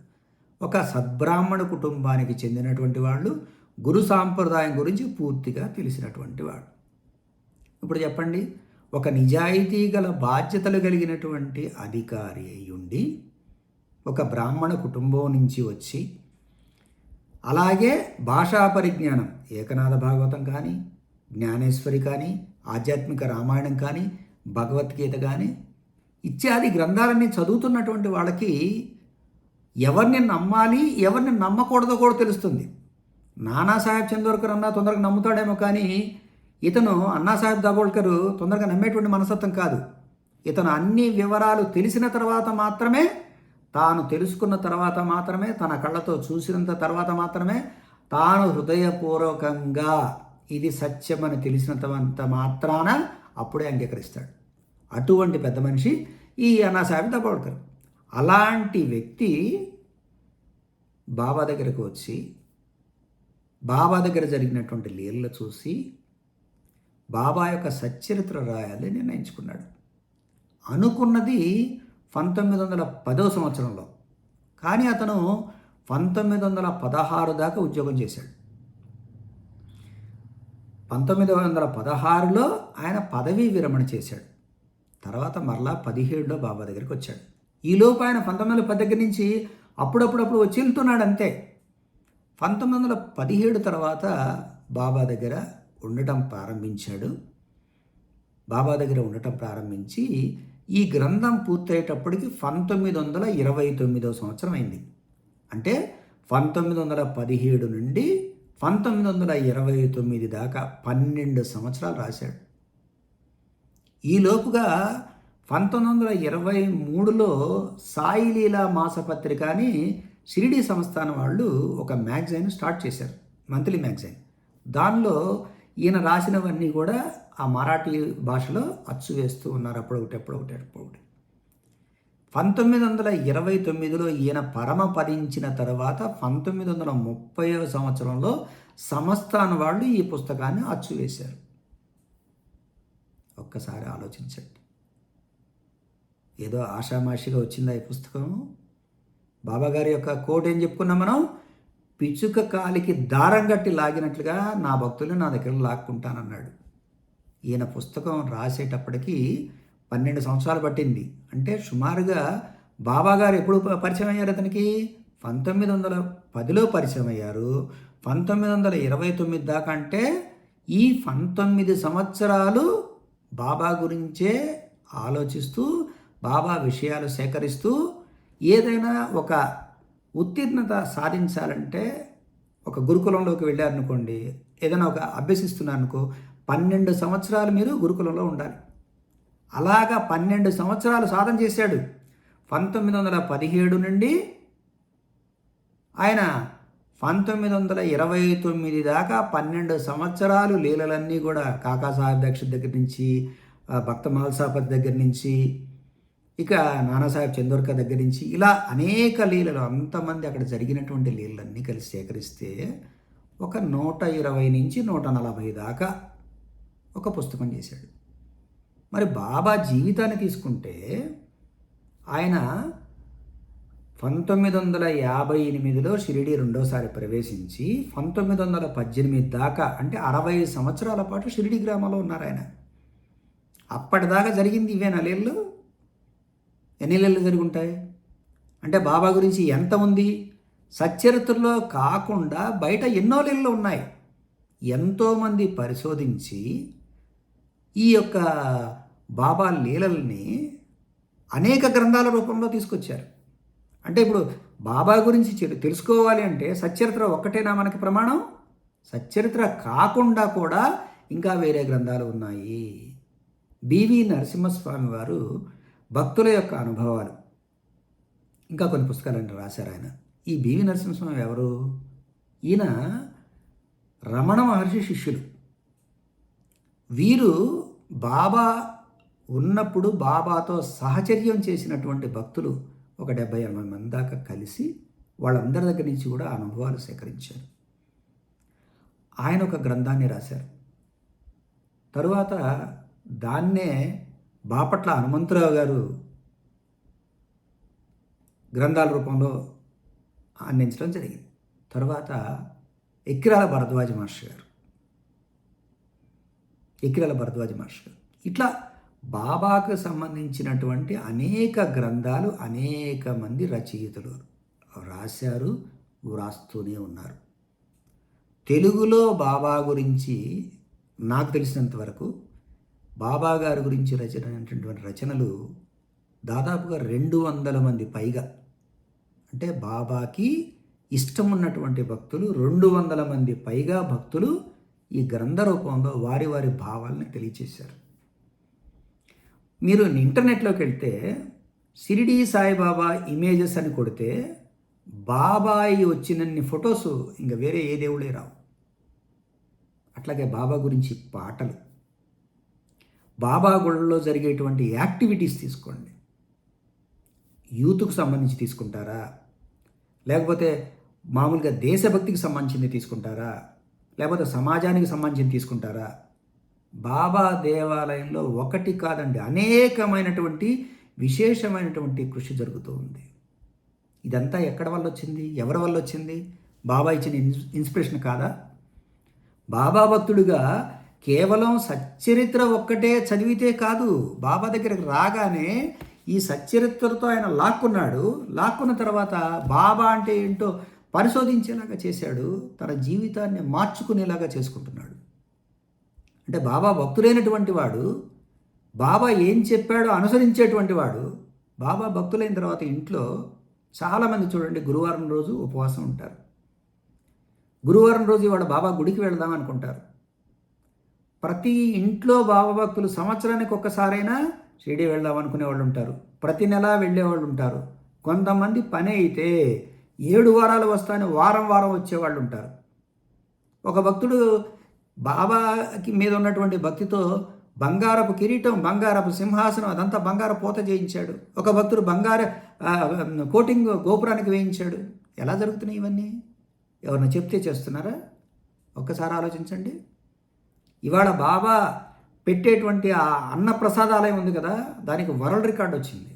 ఒక సద్బ్రాహ్మణ కుటుంబానికి చెందినటువంటి వాళ్ళు, గురు సాంప్రదాయం గురించి పూర్తిగా తెలిసినటువంటి వాడు. ఇప్పుడు చెప్పండి, ఒక నిజాయితీ గల బాధ్యతలు కలిగినటువంటి అధికారి అయ్యుండి ఒక బ్రాహ్మణ కుటుంబం నుంచి వచ్చి, అలాగే భాషా పరిజ్ఞానం ఏకనాథ భాగవతం కానీ, జ్ఞానేశ్వరి కానీ, ఆధ్యాత్మిక రామాయణం కానీ, భగవద్గీత కానీ ఇత్యాది గ్రంథాలన్నీ చదువుతున్నటువంటి వాళ్ళకి ఎవరిని నమ్మాలి, ఎవరిని నమ్మకూడదో కూడా తెలుస్తుంది. నానాసాహెబ్ చందోర్కర్ అన్నా తొందరగా నమ్ముతాడేమో, కానీ ఇతను అన్నాసాహెబ్ దాబోల్కర్ తొందరగా నమ్మేటువంటి మనస్తత్వం కాదు. ఇతను అన్ని వివరాలు తెలిసిన తర్వాత మాత్రమే, తాను తెలుసుకున్న తర్వాత మాత్రమే, తన కళ్ళతో చూసినంత తర్వాత మాత్రమే, తాను హృదయపూర్వకంగా ఇది సత్యమని తెలిసినంత మాత్రాన అప్పుడే అంగీకరిస్తాడు. అటువంటి పెద్ద మనిషి ఈ అన్నాసాహెబ్ దాబోల్కర్. అలాంటి వ్యక్తి బాబా దగ్గరకు వచ్చి, బాబా దగ్గర జరిగినటువంటి లీలలు చూసి బాబా యొక్క సచ్చరిత్ర రాయాలని నిర్ణయించుకున్నాడు. అనుకున్నది 1910వ సంవత్సరంలో, కానీ అతను 1916 దాకా ఉద్యోగం చేశాడు. 1916లో ఆయన పదవీ విరమణ చేశాడు. తర్వాత మరలా 17లో బాబా దగ్గరికి వచ్చాడు. ఈలోపు ఆయన 1910 దగ్గర నుంచి అప్పుడప్పుడు వచ్చి వెళ్తున్నాడు అంతే. 1917 తర్వాత బాబా దగ్గర ఉండటం ప్రారంభించాడు. బాబా దగ్గర ఉండటం ప్రారంభించి ఈ గ్రంథం పూర్తయ్యేటప్పటికి 1929వ సంవత్సరం అయింది. అంటే 1917 నుండి 1929 దాకా 12 సంవత్సరాలు రాశాడు. ఈలోపుగా 1923లో సాయిలీలా మాసపత్రిక అని షిరిడి సంస్థానం వాళ్ళు ఒక మ్యాగజైన్ స్టార్ట్ చేశారు, మంత్లీ మ్యాగజైన్. దానిలో ఈయన రాసినవన్నీ కూడా ఆ మరాఠీ భాషలో అచ్చు వేస్తూ ఉన్నారు, అప్పుడొకటి. 1929లో ఈయన పరమపదించిన తర్వాత 1930వ సంవత్సరంలో సంస్థానం వాళ్ళు ఈ పుస్తకాన్ని అచ్చు వేశారు. ఒక్కసారి ఆలోచించండి, ఏదో ఆషామాషిగా వచ్చిందా ఈ పుస్తకం? బాబాగారి యొక్క కోట్ ఏం చెప్పుకున్నాం మనం? పిచ్చుక కాలికి దారం కట్టి లాగినట్లుగా నా భక్తులు నా దగ్గర లాక్కుంటానన్నాడు. ఈయన పుస్తకం రాసేటప్పటికి 12 సంవత్సరాలు పట్టింది. అంటే సుమారుగా బాబాగారు ఎప్పుడు పరిచయం అయ్యారు అతనికి? 1910లో పరిచయం అయ్యారు. 1929 దాకా, అంటే ఈ 19 సంవత్సరాలు బాబా గురించే ఆలోచిస్తూ, బాబా విషయాలు సేకరిస్తూ, ఏదైనా ఒక ఉత్తీర్ణత సాధించాలంటే ఒక గురుకులంలోకి వెళ్ళారనుకోండి, ఏదైనా ఒక అభ్యసిస్తున్నారనుకో, 12 సంవత్సరాలు మీరు గురుకులంలో ఉండాలి. అలాగా 12 సంవత్సరాలు సాధన చేశాడు. 1917 నుండి ఆయన 1929 దాకా 12 సంవత్సరాలు లీలలన్నీ కూడా కాకాసాహెబ్ దీక్షిత్ దగ్గర నుంచి, భక్త మల్సాపతి దగ్గర నుంచి, ఇక నానాసాహెబ్ చందోర్కర్ దగ్గర నుంచి, ఇలా అనేక లీలలు, అంతమంది అక్కడ జరిగినటువంటి లీలలన్నీ కలిసి సేకరిస్తే ఒక 120 నుంచి 140 దాకా ఒక పుస్తకం చేశాడు. మరి బాబా జీవితాన్ని తీసుకుంటే ఆయన 1958లో షిరిడి రెండోసారి ప్రవేశించి 1918 దాకా, అంటే 60 సంవత్సరాల పాటు షిరిడి గ్రామంలో ఉన్నారు ఆయన. అప్పటిదాకా జరిగింది ఇవేనా లీలలు? ఎన్ని లీలలు జరిగి ఉంటాయి? అంటే బాబా గురించి ఎంత ఉంది? సచ్చరిత్రలో కాకుండా బయట ఎన్నో లీలలు ఉన్నాయి. ఎంతోమంది పరిశోధించి ఈ యొక్క బాబా లీలల్ని అనేక గ్రంథాల రూపంలో తీసుకొచ్చారు. అంటే ఇప్పుడు బాబా గురించి తెలుసుకోవాలి అంటే సచ్చరిత్ర ఒక్కటేనా మనకి ప్రమాణం? సచ్చరిత్ర కాకుండా కూడా ఇంకా వేరే గ్రంథాలు ఉన్నాయి. బివి నరసింహస్వామి వారు భక్తుల యొక్క అనుభవాలు, ఇంకా కొన్ని పుస్తకాలను రాశారు ఆయన. ఈ బివి నరసింహస్వామి ఎవరు? ఈయన రమణ మహర్షి శిష్యులు. వీరు బాబా ఉన్నప్పుడు బాబాతో సహచర్యం చేసినటువంటి భక్తులు ఒక 70-80 మంది దాకా కలిసి వాళ్ళందరి దగ్గర నుంచి కూడా అనుభవాలు సేకరించారు. ఆయన ఒక గ్రంథాన్ని రాశారు. తరువాత దాన్నే బాపట్ల హనుమంతరావు గారు గ్రంథాల రూపంలో అందించడం జరిగింది. తర్వాత ఎక్కిరాల భరద్వాజ మాస్టర్ గారు, ఇట్లా బాబాకు సంబంధించినటువంటి అనేక గ్రంథాలు అనేక మంది రచయితలు రాశారు, వ్రాస్తూనే ఉన్నారు. తెలుగులో బాబా గురించి నాకు తెలిసినంత వరకు బాబా గారి గురించి రచనటువంటి రచనలు దాదాపుగా 200 మంది పైగా, అంటే బాబాకి ఇష్టం ఉన్నటువంటి భక్తులు 200 మంది పైగా భక్తులు ఈ గ్రంథ రూపంలో వారి వారి భావాలను తెలియచేశారు. మీరు ఇంటర్నెట్లోకి వెళ్తే షిరిడీ సాయిబాబా ఇమేజెస్ అని కొడితే బాబాయి వచ్చినన్ని ఫొటోస్ ఇంకా వేరే ఏ దేవుడే రావు. అట్లాగే బాబా గురించి పాటలు, బాబా గుళ్ళలో జరిగేటువంటి యాక్టివిటీస్ తీసుకోండి. యూత్కు సంబంధించి తీసుకుంటారా, లేకపోతే మామూలుగా దేశభక్తికి సంబంధించింది తీసుకుంటారా, లేకపోతే సమాజానికి సంబంధించింది తీసుకుంటారా? బాబా దేవాలయంలో ఒకటి కాదండి, అనేకమైనటువంటి విశేషమైనటువంటి కృషి జరుగుతూ ఉంది. ఇదంతా ఎక్కడ వల్ల వచ్చింది, ఎవరి వల్ల వచ్చింది? బాబా ఇచ్చిన ఇన్స్పిరేషన్ కాదా? బాబా భక్తుడిగా కేవలం సచ్చరిత్ర ఒక్కటే చదివితే కాదు, బాబా దగ్గరికి రాగానే ఈ సచ్చరిత్రతో ఆయన లాక్కున్న తర్వాత బాబా అంటే ఏంటో పరిశోధించేలాగా చేశాడు, తన జీవితాన్ని మార్చుకునేలాగా చేసుకుంటున్నాడు. అంటే బాబా భక్తులైనటువంటి వాడు, బాబా ఏం చెప్పాడో అనుసరించేటువంటి వాడు. బాబా భక్తులైన తర్వాత ఇంట్లో చాలామంది చూడండి గురువారం రోజు ఉపవాసం ఉంటారు. గురువారం రోజు ఇవాళ బాబా గుడికి వెళదాం అనుకుంటారు. ప్రతి ఇంట్లో బాబా భక్తులు సంవత్సరానికి ఒక్కసారైనా షిరిడీ వెళ్దాం అనుకునే వాళ్ళు ఉంటారు, ప్రతి నెల వెళ్ళేవాళ్ళు ఉంటారు. కొంతమంది పని అయితే 7 వారాలు వస్తానే వారం వచ్చేవాళ్ళు ఉంటారు. ఒక భక్తుడు బాబాకి మీద ఉన్నటువంటి భక్తితో బంగారపు కిరీటం, బంగారపు సింహాసనం అదంతా బంగారు పోత చేయించాడు. ఒక భక్తుడు బంగారు కోటింగ్ గోపురానికి వేయించాడు. ఎలా జరుగుతున్నాయి ఇవన్నీ? ఎవరన్నా చెప్తే చేస్తున్నారా? ఒక్కసారి ఆలోచించండి. ఇవాళ బాబా పెట్టేటువంటి ఆ అన్నప్రసాదాలయం ఉంది కదా, దానికి వరల్డ్ రికార్డు వచ్చింది.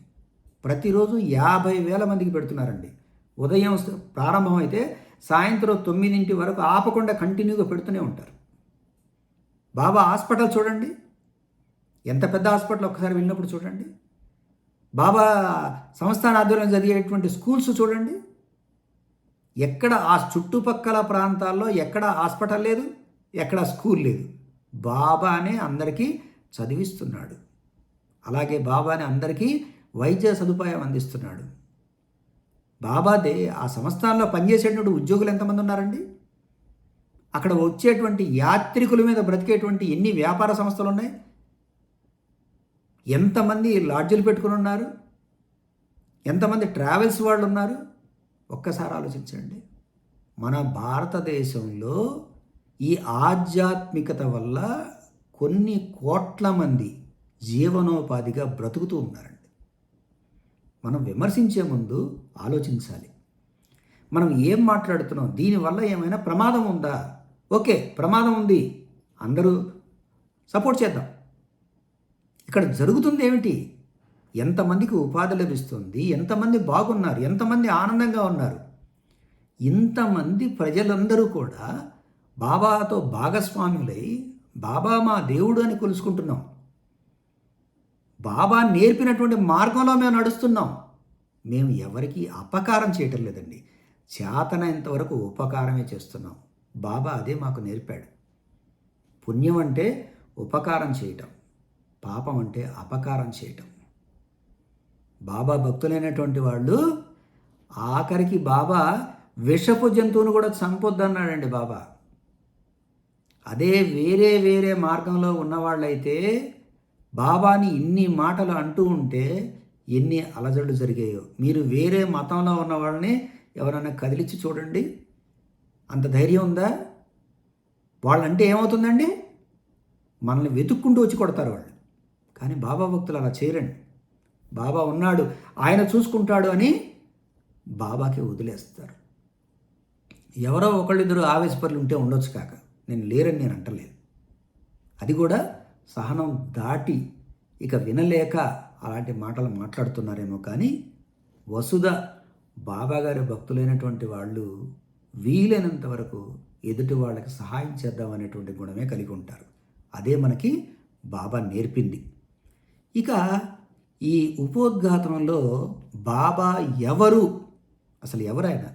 ప్రతిరోజు 50,000 మందికి పెడుతున్నారండి. ఉదయం ప్రారంభం అయితే సాయంత్రం 9 వరకు ఆపకుండా కంటిన్యూగా పెడుతూనే ఉంటారు. బాబా హాస్పిటల్ చూడండి, ఎంత పెద్ద హాస్పిటల్, ఒక్కసారి వెళ్ళినప్పుడు చూడండి. బాబా సంస్థాన ఆధ్వర్యంలో జరిగేటువంటి స్కూల్స్ చూడండి. ఎక్కడ ఆ చుట్టుపక్కల ప్రాంతాల్లో ఎక్కడ హాస్పిటల్ లేదు, ఎక్కడ స్కూల్ లేదు. బాబానే అందరికీ చదివిస్తున్నాడు. అలాగే బాబానే అందరికీ వైద్య సదుపాయం అందిస్తున్నాడు. బాబాదే ఆ సంస్థానంలో పనిచేసేటువంటి ఉద్యోగులు ఎంతమంది ఉన్నారండి? అక్కడ వచ్చేటువంటి యాత్రికుల మీద బ్రతికేటువంటి ఎన్ని వ్యాపార సంస్థలు ఉన్నాయి? ఎంతమంది లాడ్జీలు పెట్టుకుని ఉన్నారు? ఎంతమంది ట్రావెల్స్ వాళ్ళు ఉన్నారు? ఒక్కసారి ఆలోచించండి. మన భారతదేశంలో ఈ ఆధ్యాత్మికత వల్ల కొన్ని కోట్ల మంది జీవనోపాధిగా బ్రతుకుతూ ఉన్నారండి. మనం విమర్శించే ముందు ఆలోచించాలి. మనం ఏం మాట్లాడుతున్నాం, దీనివల్ల ఏమైనా ప్రమాదం ఉందా? ఓకే, ప్రమాదం ఉంది, అందరూ సపోర్ట్ చేద్దాం. ఇక్కడ జరుగుతుంది ఏమిటి? ఎంతమందికి ఉపాధి లభిస్తుంది, ఎంతమంది బాగున్నారు, ఎంతమంది ఆనందంగా ఉన్నారు. ఇంతమంది ప్రజలందరూ కూడా బాబాతో భాగస్వాములై బాబా మా దేవుడు అని కొలుసుకుంటున్నాం. బాబా నేర్పినటువంటి మార్గంలో మేము నడుస్తున్నాం. మేము ఎవరికి అపకారం చేయటం లేదండి, చేతనైనంతవరకు ఉపకారమే చేస్తున్నాం. బాబా అదే మాకు నేర్పాడు. పుణ్యం అంటే ఉపకారం చేయటం, పాపం అంటే అపకారం చేయటం. బాబా భక్తులైనటువంటి వాళ్ళు ఆఖరికి బాబా విషపు జంతువును కూడా చంపొద్దన్నాడండి బాబా. అదే వేరే మార్గంలో ఉన్నవాళ్ళైతే బాబాని ఇన్ని మాటలు అంటూ ఉంటే ఎన్ని అలజడులు జరిగాయో. మీరు వేరే మతంలో ఉన్న వాళ్ళని ఎవరైనా కదిలించి చూడండి, అంత ధైర్యం ఉందా? వాళ్ళంటే ఏమవుతుందండి? మనల్ని వెతుక్కుంటూ వచ్చి కొడతారు వాళ్ళు. కానీ బాబా భక్తులు అలా చేయరండి. బాబా ఉన్నాడు, ఆయన చూసుకుంటాడు అని బాబాకి వదిలేస్తారు. ఎవరో ఒకళ్ళిద్దరు ఆవేశపరులు ఉంటే ఉండొచ్చు కాక, నేను లేరని నేను అంటలేదు. అది కూడా సహనం దాటి ఇక వినలేక అలాంటి మాటలు మాట్లాడుతున్నారేమో. కానీ వసుధ బాబాగారి భక్తులైనటువంటి వాళ్ళు వీలైనంత వరకు ఎదుటి వాళ్ళకి సహాయం చేద్దాం అనేటువంటి గుణమే కలిగి ఉంటారు. అదే మనకి బాబా నేర్పింది. ఇక ఈ ఉపోద్ఘాతంలో బాబా ఎవరు, అసలు ఎవరైనా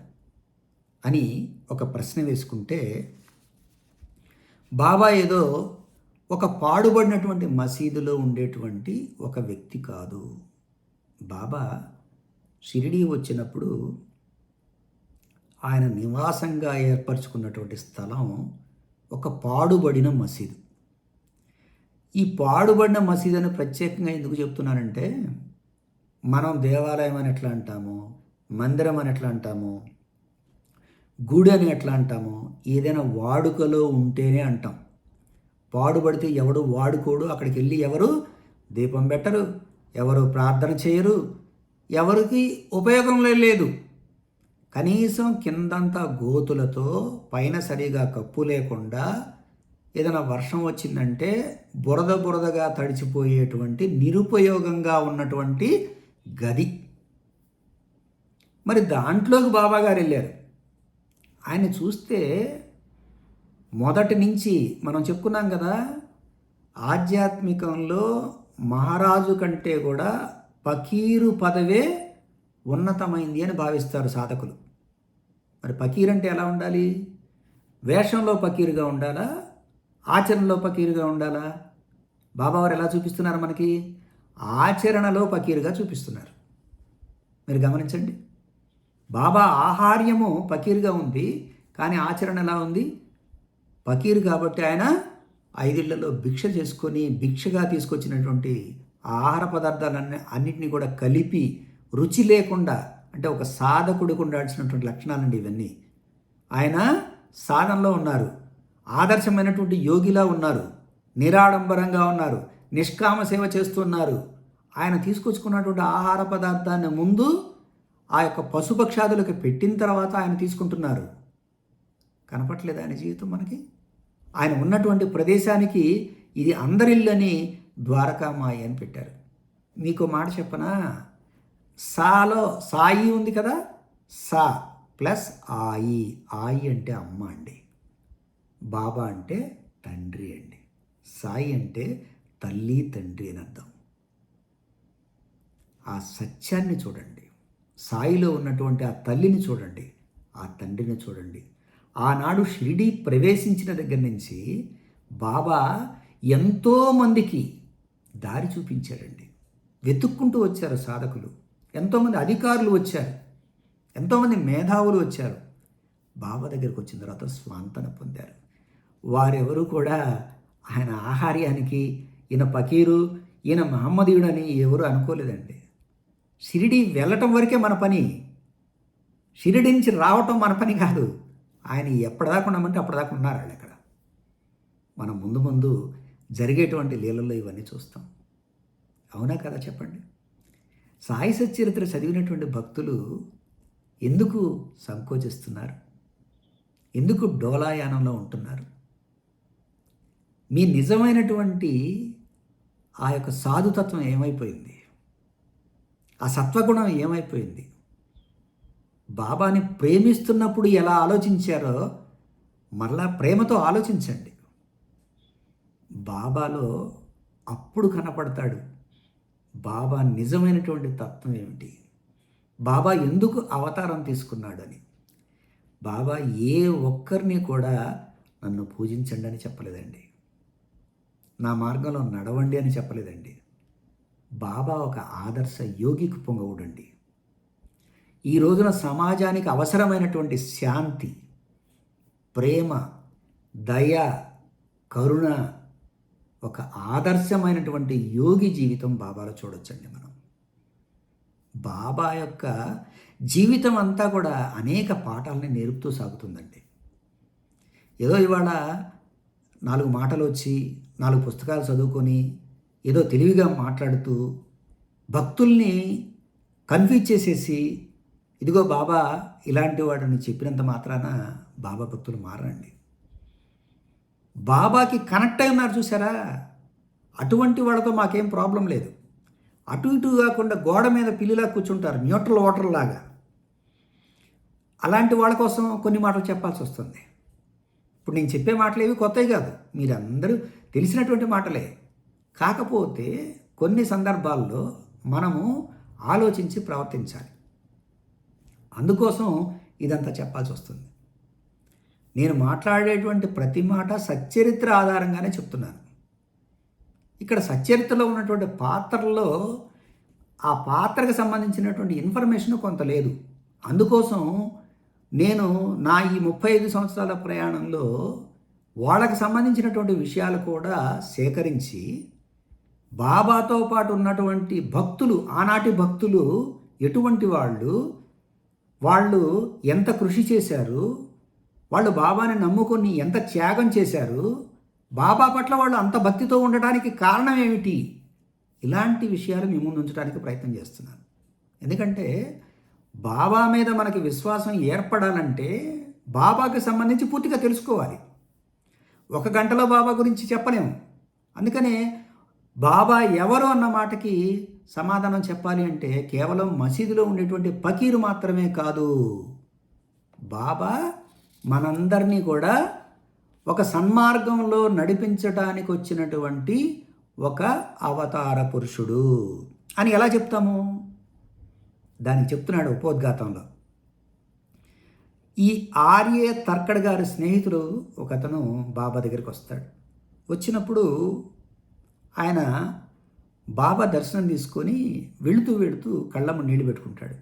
అని ఒక ప్రశ్న వేసుకుంటే, బాబా ఏదో ఒక పాడుబడినటువంటి మసీదులో ఉండేటువంటి ఒక వ్యక్తి కాదు. బాబా షిరిడీ వచ్చినప్పుడు ఆయన నివాసంగా ఏర్పరచుకున్నటువంటి స్థలం ఒక పాడుబడిన మసీదు. ఈ పాడుబడిన మసీదు అని ప్రత్యేకంగా ఎందుకు చెప్తున్నానంటే, మనం దేవాలయం అని ఎట్లా అంటాము, మందిరం అని ఎట్లా అంటాము, గుడి అని ఎట్లా అంటాము, ఏదైనా వాడుకలో ఉంటేనే అంటాం. పాడుబడితే ఎవడు వాడుకోడు, అక్కడికి వెళ్ళి ఎవరు దీపం పెట్టరు, ఎవరు ప్రార్థన చేయరు, ఎవరికి ఉపయోగంలో లేదు. కనీసం కిందంతా గోతులతో పైన సరిగా కప్పు లేకుండా ఏదైనా వర్షం వచ్చిందంటే బురదగా తడిచిపోయేటువంటి నిరుపయోగంగా ఉన్నటువంటి గది. మరి దాంట్లోకి బాబాగారు వెళ్ళారు. ఆయన చూస్తే మొదటి నుంచి మనం చెప్పుకున్నాం కదా, ఆధ్యాత్మికంలో మహారాజు కంటే కూడా ఫకీరు పదవే ఉన్నతమైంది అని భావిస్తారు సాధకులు. మరి ఫకీర్ అంటే ఎలా ఉండాలి? వేషంలో ఫకీరుగా ఉండాలా, ఆచరణలో ఫకీరుగా ఉండాలా? బాబావారు ఎలా చూపిస్తున్నారు మనకి? ఆచరణలో ఫకీరుగా చూపిస్తున్నారు. మీరు గమనించండి, బాబా ఆహార్యము ఫకీరుగా ఉంది, కానీ ఆచరణ ఎలా ఉంది? ఫకీరు కాబట్టి ఆయన 5 ఇళ్లలో భిక్ష చేసుకొని భిక్షగా తీసుకొచ్చినటువంటి ఆహార అన్నిటినీ కూడా కలిపి రుచి లేకుండా, అంటే ఒక సాధకుడికి ఉండాల్సినటువంటి లక్షణాలండి ఇవన్నీ. ఆయన సాధనలో ఉన్నారు, ఆదర్శమైనటువంటి యోగిలా ఉన్నారు, నిరాడంబరంగా ఉన్నారు, నిష్కామ సేవ చేస్తున్నారు. ఆయన తీసుకొచ్చుకున్నటువంటి ఆహార పదార్థాన్ని ముందు ఆ యొక్క పశుపక్షాదులకు పెట్టిన తర్వాత ఆయన తీసుకుంటున్నారు. కనపట్లేదు ఆయన జీవితం మనకి? ఆయన ఉన్నటువంటి ప్రదేశానికి ఇది అందరిల్లని ద్వారకామాయి అని పెట్టారు. మీకు మాట చెప్పనా, సాలో సాయి ఉంది కదా, సా ప్లస్ ఆయి. ఆయి అంటే అమ్మ అండి, బాబా అంటే తండ్రి అండి, సాయి అంటే తల్లి తండ్రి అని అర్థం. ఆ సత్యాన్ని చూడండి, సాయిలో ఉన్నటువంటి ఆ తల్లిని చూడండి, ఆ తండ్రిని చూడండి. ఆనాడు షిరిడీ ప్రవేశించిన దగ్గర నుంచి బాబా ఎంతోమందికి దారి చూపించారండి. వెతుక్కుంటూ వచ్చారు సాధకులు, ఎంతోమంది అధికారులు వచ్చారు, ఎంతోమంది మేధావులు వచ్చారు. బాబా దగ్గరికి వచ్చిన తర్వాత స్వాంతన పొందారు. వారెవరు కూడా ఆయన ఆహార్యానికి ఈయన ఫకీరు, ఈయన మహమ్మదీయుడని ఎవరు అనుకోలేదండి. షిరిడీ వెళ్ళటం వరకే మన పని, షిరిడీ నుంచి రావటం మన పని కాదు. ఆయన ఎప్పటిదాకా ఉన్నామంటే అప్పటిదాకా ఉన్నారు వాళ్ళు అక్కడ. మనం ముందు ముందు జరిగేటువంటి లీలల్లో ఇవన్నీ చూస్తాం. అవునా కదా చెప్పండి? సాయి సచ్చరిత్ర చదివినటువంటి భక్తులు ఎందుకు సంకోచిస్తున్నారు? ఎందుకు డోలాయానంలో ఉంటున్నారు? మీ నిజమైనటువంటి ఆ యొక్క సాధుతత్వం ఏమైపోయింది? ఆ సత్వగుణం ఏమైపోయింది? బాబాని ప్రేమిస్తున్నప్పుడు ఎలా ఆలోచించారో మరలా ప్రేమతో ఆలోచించండి. బాబాలో అప్పుడు కనపడతాడు బాబా నిజమైనటువంటి తత్వం ఏమిటి, బాబా ఎందుకు అవతారం తీసుకున్నాడని. బాబా ఏ ఒక్కరిని కూడా నన్ను పూజించండి అని చెప్పలేదండి, నా మార్గంలో నడవండి అని చెప్పలేదండి. బాబా ఒక ఆదర్శ యోగికి పొంగవుడండి. ఈ రోజున సమాజానికి అవసరమైనటువంటి శాంతి, ప్రేమ, దయ, కరుణ, ఒక ఆదర్శమైనటువంటి యోగి జీవితం బాబాలో చూడొచ్చండి మనం. బాబా యొక్క జీవితం అంతా కూడా అనేక పాఠాలని నేర్పుతూ సాగుతుందండి. ఏదో ఇవాళ 4 మాటలు వచ్చి 4 పుస్తకాలు చదువుకొని ఏదో తెలివిగా మాట్లాడుతూ భక్తుల్ని కన్ఫ్యూజ్ చేసేసి, ఇదిగో బాబా ఇలాంటి వాడిని చెప్పినంత మాత్రాన బాబా భక్తులు మారండి. బాబాకి కనెక్ట్ అయి ఉన్నారు చూసారా, అటువంటి వాళ్ళతో మాకేం ప్రాబ్లం లేదు. అటు ఇటు కాకుండా గోడ మీద పిల్లిలా కూర్చుంటారు, న్యూట్రల్ వాటర్ లాగా. అలాంటి వాళ్ళ కోసం కొన్ని మాటలు చెప్పాల్సి వస్తుంది. ఇప్పుడు నేను చెప్పే మాటలు ఏవి కొత్తవి కాదు, మీరందరూ తెలిసినటువంటి మాటలే. కాకపోతే కొన్ని సందర్భాల్లో మనము ఆలోచించి ప్రవర్తించాలి. అందుకోసం ఇదంతా చెప్పాల్సి వస్తుంది. నేను మాట్లాడేటువంటి ప్రతి మాట సచ్చరిత్ర ఆధారంగానే చెప్తున్నాను. ఇక్కడ సచ్చరిత్రలో ఉన్నటువంటి పాత్రల్లో ఆ పాత్రకు సంబంధించినటువంటి ఇన్ఫర్మేషన్ కొంత లేదు. అందుకోసం నేను నా ఈ 35 సంవత్సరాల ప్రయాణంలో వాళ్ళకి సంబంధించినటువంటి విషయాలు కూడా సేకరించి బాబాతో పాటు ఉన్నటువంటి భక్తులు, ఆనాటి భక్తులు ఎటువంటి వాళ్ళు ఎంత కృషి చేశారు, వాళ్ళు బాబాని నమ్ముకొని ఎంత త్యాగం చేశారు, బాబా పట్ల వాళ్ళు అంత భక్తితో ఉండటానికి కారణం ఏమిటి, ఇలాంటి విషయాలు మీ ముందు ఉంచడానికి ప్రయత్నం చేస్తున్నాను. ఎందుకంటే బాబా మీద మనకి విశ్వాసం ఏర్పడాలంటే బాబాకి సంబంధించి పూర్తిగా తెలుసుకోవాలి. ఒక గంటలో బాబా గురించి చెప్పలేము. అందుకనే బాబా ఎవరు అన్న మాటకి సమాధానం చెప్పాలి అంటే కేవలం మసీదులో ఉండేటువంటి ఫకీరు మాత్రమే కాదు, బాబా మనందరినీ కూడా ఒక సన్మార్గంలో నడిపించడానికి వచ్చినటువంటి ఒక అవతార పురుషుడు అని ఎలా చెప్తాము? దానికి చెప్తున్నాడు ఉపోద్ఘాతంలో. ఈ ఆర్ఏ తర్కడ్ గారి స్నేహితుడు ఒకతను బాబా దగ్గరికి వస్తాడు. వచ్చినప్పుడు ఆయన బాబా దర్శనం తీసుకొని వెళుతూ కళ్ళమ్మ నీళ్ళు పెట్టుకుంటాడు.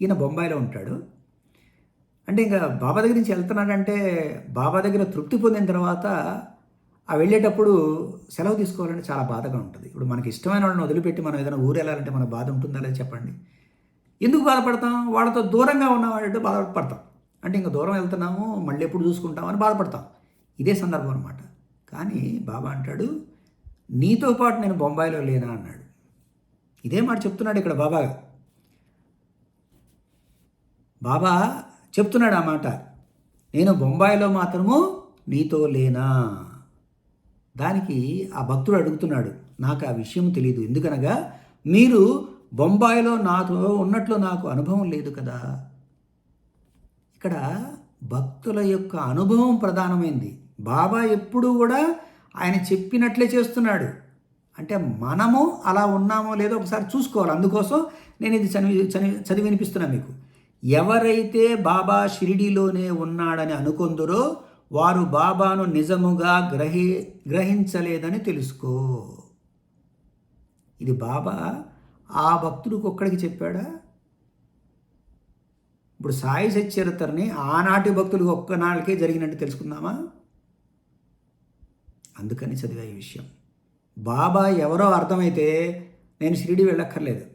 ఈయన బొంబాయిలో ఉంటాడు. అంటే ఇంకా బాబా దగ్గర నుంచి వెళ్తున్నాడంటే బాబా దగ్గర తృప్తి పొందిన తర్వాత ఆ వెళ్ళేటప్పుడు సెలవు తీసుకోవాలంటే చాలా బాధగా ఉంటుంది. ఇప్పుడు మనకి ఇష్టమైన వాళ్ళని వదిలిపెట్టి మనం ఏదైనా ఊరు వెళ్ళాలంటే మన బాధ ఉంటుందా లేదా చెప్పండి? ఎందుకు బాధపడతాం? వాళ్ళతో దూరంగా ఉన్నవాడంటే బాధపడతాం. అంటే ఇంకా దూరం వెళ్తున్నాము, మళ్ళీ ఎప్పుడు చూసుకుంటామని బాధపడతాం. ఇదే సందర్భం అనమాట. కానీ బాబా అంటాడు, నీతో పాటు నేను బొంబాయిలో లేనా అన్నాడు. ఇదే మాట చెప్తున్నాడు ఇక్కడ బాబా చెప్తున్నాడు ఆ మాట. నేను బొంబాయిలో మాత్రము నీతో లేనా? దానికి ఆ భక్తుడు అడుగుతున్నాడు, నాకు ఆ విషయం తెలియదు, ఎందుకనగా మీరు బొంబాయిలో నాతో ఉన్నట్లు నాకు అనుభవం లేదు కదా. ఇక్కడ భక్తుల యొక్క అనుభవం ప్రధానమైంది. బాబా ఎప్పుడూ కూడా ఆయన చెప్పినట్లే చేస్తున్నాడు. అంటే మనము అలా ఉన్నామో లేదో ఒకసారి చూసుకోవాలి. అందుకోసం నేను ఇది చదివి వినిపిస్తున్నా మీకు. ఎవరైతే బాబా షిరిడీలోనే ఉన్నాడని అనుకొందురో వారు బాబాను నిజముగా గ్రహించలేదని తెలుసుకో. ఇది బాబా ఆ భక్తుడికి ఒక్కడికి చెప్పాడా? ఇప్పుడు సాయి సచ్చరిత్రని ఆనాటి భక్తులకు ఒక్కనాళ్ళకే జరిగినట్టు తెలుసుకుందామా? అందుకని చదివా ఈ విషయం. బాబా ఎవరో అర్థమైతే నేను షిరిడి వెళ్ళక్కర్లేదు,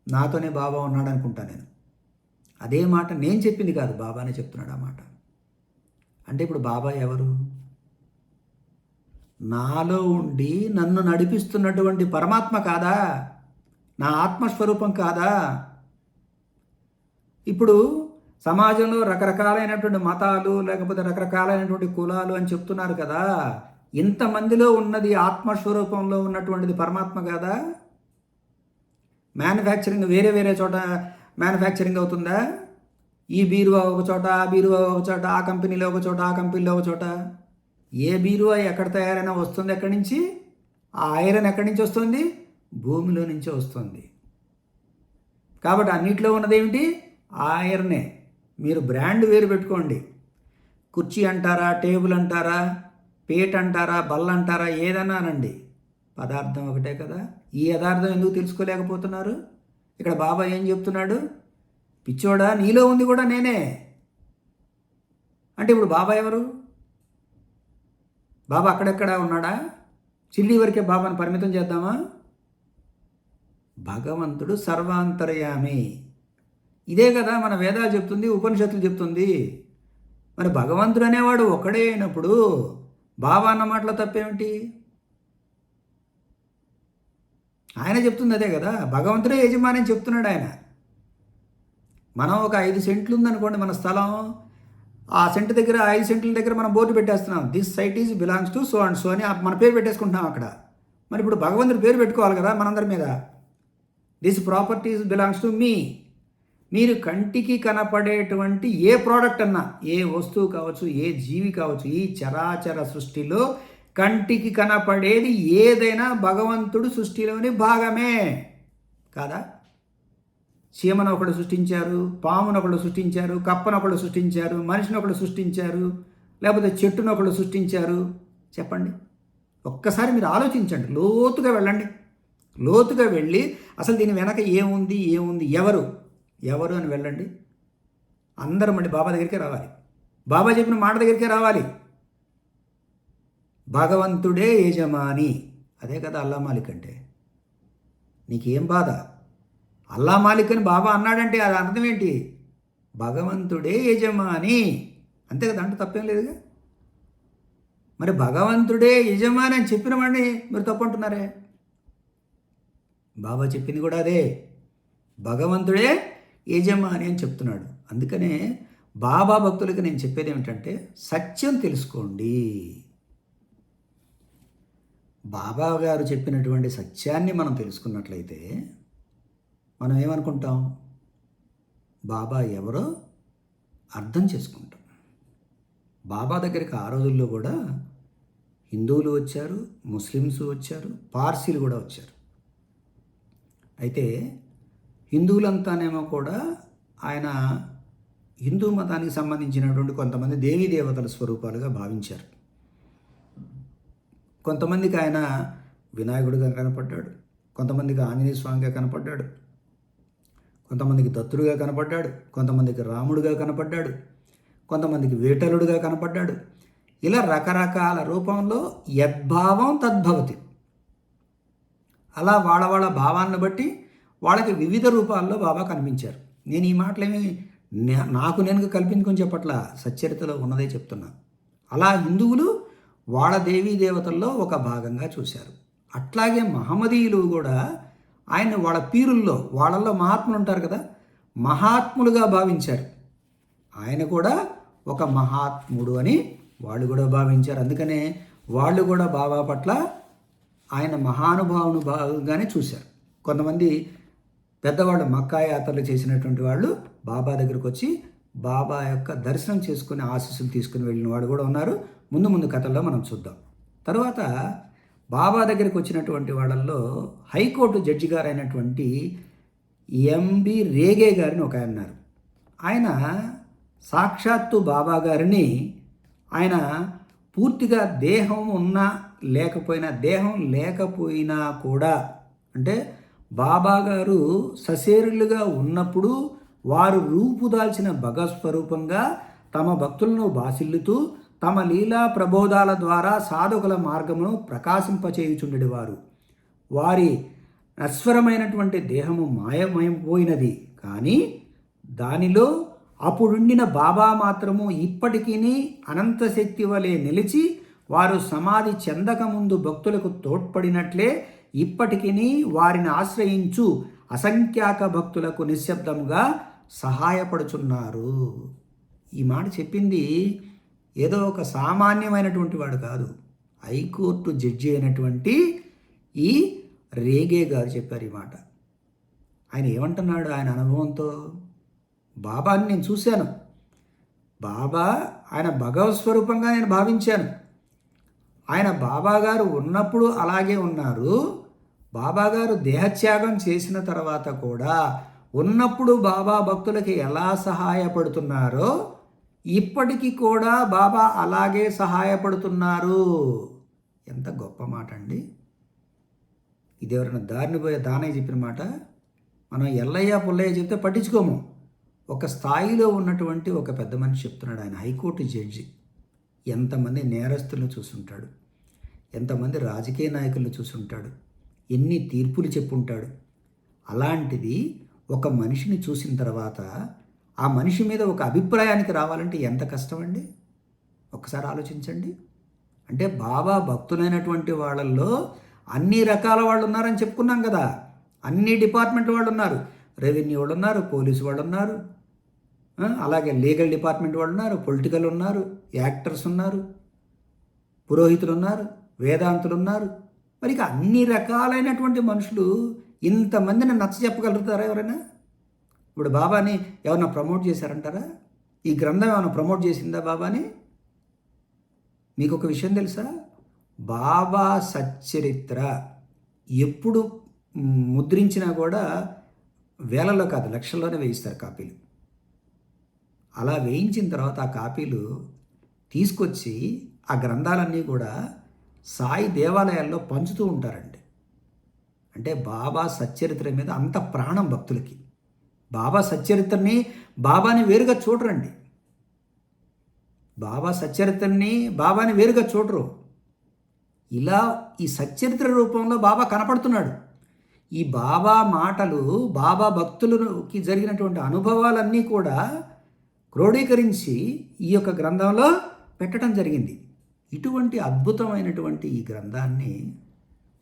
నాతోనే బాబా ఉన్నాడు అనుకుంటా నేను. అదే మాట నేను చెప్పింది కాదు, బాబానే చెప్తున్నాడు ఆ మాట. అంటే ఇప్పుడు బాబా ఎవరు? నాలో ఉండి నన్ను నడిపిస్తున్నటువంటి పరమాత్మ కాదా? నా ఆత్మస్వరూపం కాదా? ఇప్పుడు సమాజంలో రకరకాలైనటువంటి మతాలు లేకపోతే రకరకాలైనటువంటి కులాలు అని చెప్తున్నారు కదా. ఇంతమందిలో ఉన్నది ఆత్మస్వరూపంలో ఉన్నటువంటిది పరమాత్మ కాదా? మ్యానుఫ్యాక్చరింగ్ వేరే చోట మ్యానుఫ్యాక్చరింగ్ అవుతుందా? ఈ బీరువా ఒక చోట, ఆ బీరువా ఒక చోట, ఆ కంపెనీలో ఒక చోట, ఆ కంపెనీలో ఒక చోట. ఏ బీరువా ఎక్కడ తయారైనా వస్తుంది ఎక్కడి నుంచి? ఆ ఐరన్ ఎక్కడి నుంచి వస్తుంది? భూమిలో నుంచే వస్తుంది. కాబట్టి అన్నిట్లో ఉన్నదేమిటి? ఆ ఐరనే. మీరు బ్రాండ్ వేరు పెట్టుకోండి. కుర్చీ అంటారా, టేబుల్ అంటారా, పేట అంటారా, బల్ల అంటారా, ఏదన్నా అనండి, పదార్థం ఒకటే కదా. ఈ యథార్థం ఎందుకు తెలుసుకోలేకపోతున్నారు? ఇక్కడ బాబా ఏం చెప్తున్నాడు? పిచ్చోడా, నీలో ఉంది కూడా నేనే. అంటే ఇప్పుడు బాబా ఎవరు? బాబా అక్కడెక్కడ ఉన్నాడా? షిరిడీ వరకే బాబాను పరిమితం చేద్దామా? భగవంతుడు సర్వాంతర్యామి. ఇదే కదా మన వేదాలు చెప్తుంది, ఉపనిషత్తులు చెప్తుంది. మరి భగవంతుడు అనేవాడు ఒకడే అయినప్పుడు బాబా అన్న మాటలో తప్పేమిటి? ఆయన చెప్తుంది అదే కదా, భగవంతుడే యజమాని అని చెప్తున్నాడు ఆయన. మనం ఒక 5 సెంట్లు ఉందనుకోండి మన స్థలం, ఆ సెంటు దగ్గర 5 సెంట్ల దగ్గర మనం బోర్డు పెట్టేస్తున్నాం, this site is belongs to so and so అని మన పేరు పెట్టేసుకుంటున్నాం అక్కడ. మరి ఇప్పుడు భగవంతుడి పేరు పెట్టుకోవాలి కదా మనందరి మీద. This properties belongs to me. మీరు కంటికి కనపడేటువంటి ఏ ప్రోడక్ట్ అన్నా, ఏ వస్తువు కావచ్చు, ఏ జీవి కావచ్చు, ఈ చరాచర సృష్టిలో కంటికి కనపడేది ఏదైనా భగవంతుడు సృష్టిలోని భాగమే కాదా? చీమను ఒకడు సృష్టించారు, పామును ఒకడు సృష్టించారు, కప్పను ఒకడు సృష్టించారు, మనిషిని ఒకడు సృష్టించారు, లేకపోతే చెట్టును ఒకడు సృష్టించారు. చెప్పండి, ఒక్కసారి మీరు ఆలోచించండి, లోతుగా వెళ్ళండి. లోతుగా వెళ్ళి అసలు దీని వెనక ఏముంది, ఎవరు అని వెళ్ళండి. అందరూ మళ్ళీ బాబా దగ్గరికే రావాలి, బాబా చెప్పిన మాట దగ్గరికే రావాలి. భగవంతుడే యజమాని, అదే కదా అల్లా మాలిక్ అంటే. నీకేం బాధ? అల్లా మాలిక్ అని బాబా అన్నాడంటే అది అర్థం ఏంటి? భగవంతుడే యజమాని, అంతే కదా, అంటే తప్పేం లేదుగా. మరి భగవంతుడే యజమాని అని చెప్పిన వాడిని మీరు తప్పంటున్నారే. బాబా చెప్పింది కూడా అదే, భగవంతుడే యజమాని అని చెప్తున్నాడు. అందుకనే బాబా భక్తులకి నేను చెప్పేది ఏమిటంటే, సత్యం తెలుసుకోండి. బాబా గారు చెప్పినటువంటి సత్యాన్ని మనం తెలుసుకున్నట్లయితే మనం ఏమనుకుంటాం? బాబా ఎవరో అర్థం చేసుకుంటాం. బాబా దగ్గరికి ఆ రోజుల్లో కూడా హిందువులు వచ్చారు, ముస్లిమ్స్ వచ్చారు, పార్సీలు కూడా వచ్చారు. అయితే హిందువులంతానేమో కూడా ఆయన హిందూ మతానికి సంబంధించినటువంటి కొంతమంది దేవీ దేవతల స్వరూపాలుగా భావించారు. కొంతమందికి ఆయన వినాయకుడిగా కనపడ్డాడు, కొంతమందికి ఆంజనేయ స్వామిగా కనపడ్డాడు, కొంతమందికి దత్తుడుగా కనపడ్డాడు, కొంతమందికి రాముడుగా కనపడ్డాడు, కొంతమందికి వేటలుడుగా కనపడ్డాడు. ఇలా రకరకాల రూపంలో యద్భావం తద్భవతి. అలా వాళ్ళ భావాన్ని బట్టి వాళ్ళకి వివిధ రూపాల్లో బాబా కనిపించారు. నేను ఈ మాటలేమి నాకు నేను కల్పించుకొని చెప్పట్లా, సచ్చరితలో ఉన్నదే చెప్తున్నా. అలా హిందువులు వాళ్ళ దేవీ దేవతల్లో ఒక భాగంగా చూశారు. అట్లాగే మహమ్మదీయులు కూడా ఆయన వాళ్ళ పీరుల్లో, వాళ్ళల్లో మహాత్ములు ఉంటారు కదా, మహాత్ములుగా భావించారు. ఆయన కూడా ఒక మహాత్ముడు అని వాళ్ళు కూడా భావించారు. అందుకనే వాళ్ళు కూడా బాబా పట్ల ఆయన మహానుభావుని భావంగానే చూశారు. కొంతమంది పెద్దవాళ్ళు మక్కా యాత్రలు చేసినటువంటి వాళ్ళు బాబా దగ్గరకు వచ్చి బాబా యొక్క దర్శనం చేసుకుని ఆశీస్సులు తీసుకుని వెళ్ళిన వాడు కూడా ఉన్నారు. ముందు కథల్లో మనం చూద్దాం. తర్వాత బాబా దగ్గరికి వచ్చినటువంటి వాళ్ళల్లో హైకోర్టు జడ్జి గారు అయినటువంటి ఎంబి రేగే గారిని ఒక ఆయన ఉన్నారు. ఆయన సాక్షాత్తు బాబా గారిని ఆయన పూర్తిగా దేహం ఉన్నా లేకపోయినా కూడా, అంటే బాబా గారు సశరీరులుగా ఉన్నప్పుడు వారు రూపుదాల్చిన భగస్వరూపంగా తమ భక్తులను బాసిల్లుతూ తమ లీలా ప్రబోధాల ద్వారా సాధకుల మార్గమును ప్రకాశింపచేయుచుండెడివారు. వారి నశ్వరమైనటువంటి దేహము మాయమైపోయినది, కానీ దానిలో అప్పుడుండిన బాబా మాత్రము ఇప్పటికీ అనంత శక్తి వలె నిలిచి వారు సమాధి చెందకముందు భక్తులకు తోడ్పడినట్లే ఇప్పటికీ వారిని ఆశ్రయించు అసంఖ్యాక భక్తులకు నిశ్శబ్దముగా సహాయపడుచున్నారు. ఈ మాట చెప్పింది ఏదో ఒక సామాన్యమైనటువంటి వాడు కాదు, హైకోర్టు జడ్జి అయినటువంటి ఈ రేగే గారు చెప్పారు ఈ మాట. ఆయన ఏమంటున్నాడు? ఆయన అనుభవంతో, బాబాని నేను చూశాను, ఆయన భగవత్ స్వరూపంగా నేను భావించాను. ఆయన బాబా గారు ఉన్నప్పుడు అలాగే ఉన్నారు, బాబా గారు దేహత్యాగం చేసిన తర్వాత కూడా ఉన్నప్పుడు బాబా భక్తులకి ఎలా సహాయపడుతున్నారో ఇప్పటికీ కూడా బాబా అలాగే సహాయపడుతున్నారు. ఎంత గొప్ప మాట అండి! ఇది ఎవరైనా దారిని పోయే దానయ్య చెప్పిన మాట. మనం ఎల్లయ్య పుల్లయ్య చెప్తే పట్టించుకోము. ఒక స్థాయిలో ఉన్నటువంటి ఒక పెద్ద మనిషి చెప్తున్నాడు. ఆయన హైకోర్టు జడ్జి. ఎంతమంది నేరస్తులను చూసుంటాడు, ఎంతమంది రాజకీయ నాయకులను చూసుంటాడు, ఎన్ని తీర్పులు చెప్పుంటాడు. అలాంటిది ఒక మనిషిని చూసిన తర్వాత ఆ మనిషి మీద ఒక అభిప్రాయానికి రావాలంటే ఎంత కష్టం అండి? ఒక్కసారి ఆలోచించండి. అంటే బాబా భక్తులైనటువంటి వాళ్ళల్లో అన్ని రకాల వాళ్ళు ఉన్నారని చెప్పుకున్నాం కదా. అన్ని డిపార్ట్మెంట్ వాళ్ళు ఉన్నారు. రెవెన్యూ వాళ్ళు ఉన్నారు, పోలీసు వాళ్ళు ఉన్నారు, అలాగే లీగల్ డిపార్ట్మెంట్ వాళ్ళు ఉన్నారు, పొలిటికల్ ఉన్నారు, యాక్టర్స్ ఉన్నారు, పురోహితులు ఉన్నారు, వేదాంతులు ఉన్నారు. మరి ఇక అన్ని రకాలైనటువంటి మనుషులు ఇంతమందిని నచ్చ చెప్పగలుగుతారా ఎవరైనా? ఇప్పుడు బాబాని ఏమన్నా ప్రమోట్ చేశారంటారా? ఈ గ్రంథం ఏమైనా ప్రమోట్ చేసిందా బాబాని? మీకు ఒక విషయం తెలుసా? బాబా సచ్చరిత్ర ఎప్పుడు ముద్రించినా కూడా వేలల్లో కాదు, లక్షల్లోనే వేయిస్తారు కాపీలు. అలా వేయించిన తర్వాత ఆ కాపీలు తీసుకొచ్చి ఆ గ్రంథాలన్నీ కూడా సాయి దేవాలయాల్లో పంచుతూ ఉంటారండి. అంటే బాబా సచ్చరిత్ర మీద అంత ప్రాణం భక్తులకి. బాబా సచ్చరిత్రని, బాబాని వేరుగా చూడరండి. బాబా సచ్చరిత్రని, బాబాని వేరుగా చూడరు. ఇలా ఈ సచ్చరిత్ర రూపంలో బాబా కనపడుతున్నాడు. ఈ బాబా మాటలు, బాబా భక్తులకి జరిగినటువంటి అనుభవాలన్నీ కూడా క్రోడీకరించి ఈ యొక్క గ్రంథంలో పెట్టడం జరిగింది. ఇటువంటి అద్భుతమైనటువంటి ఈ గ్రంథాన్ని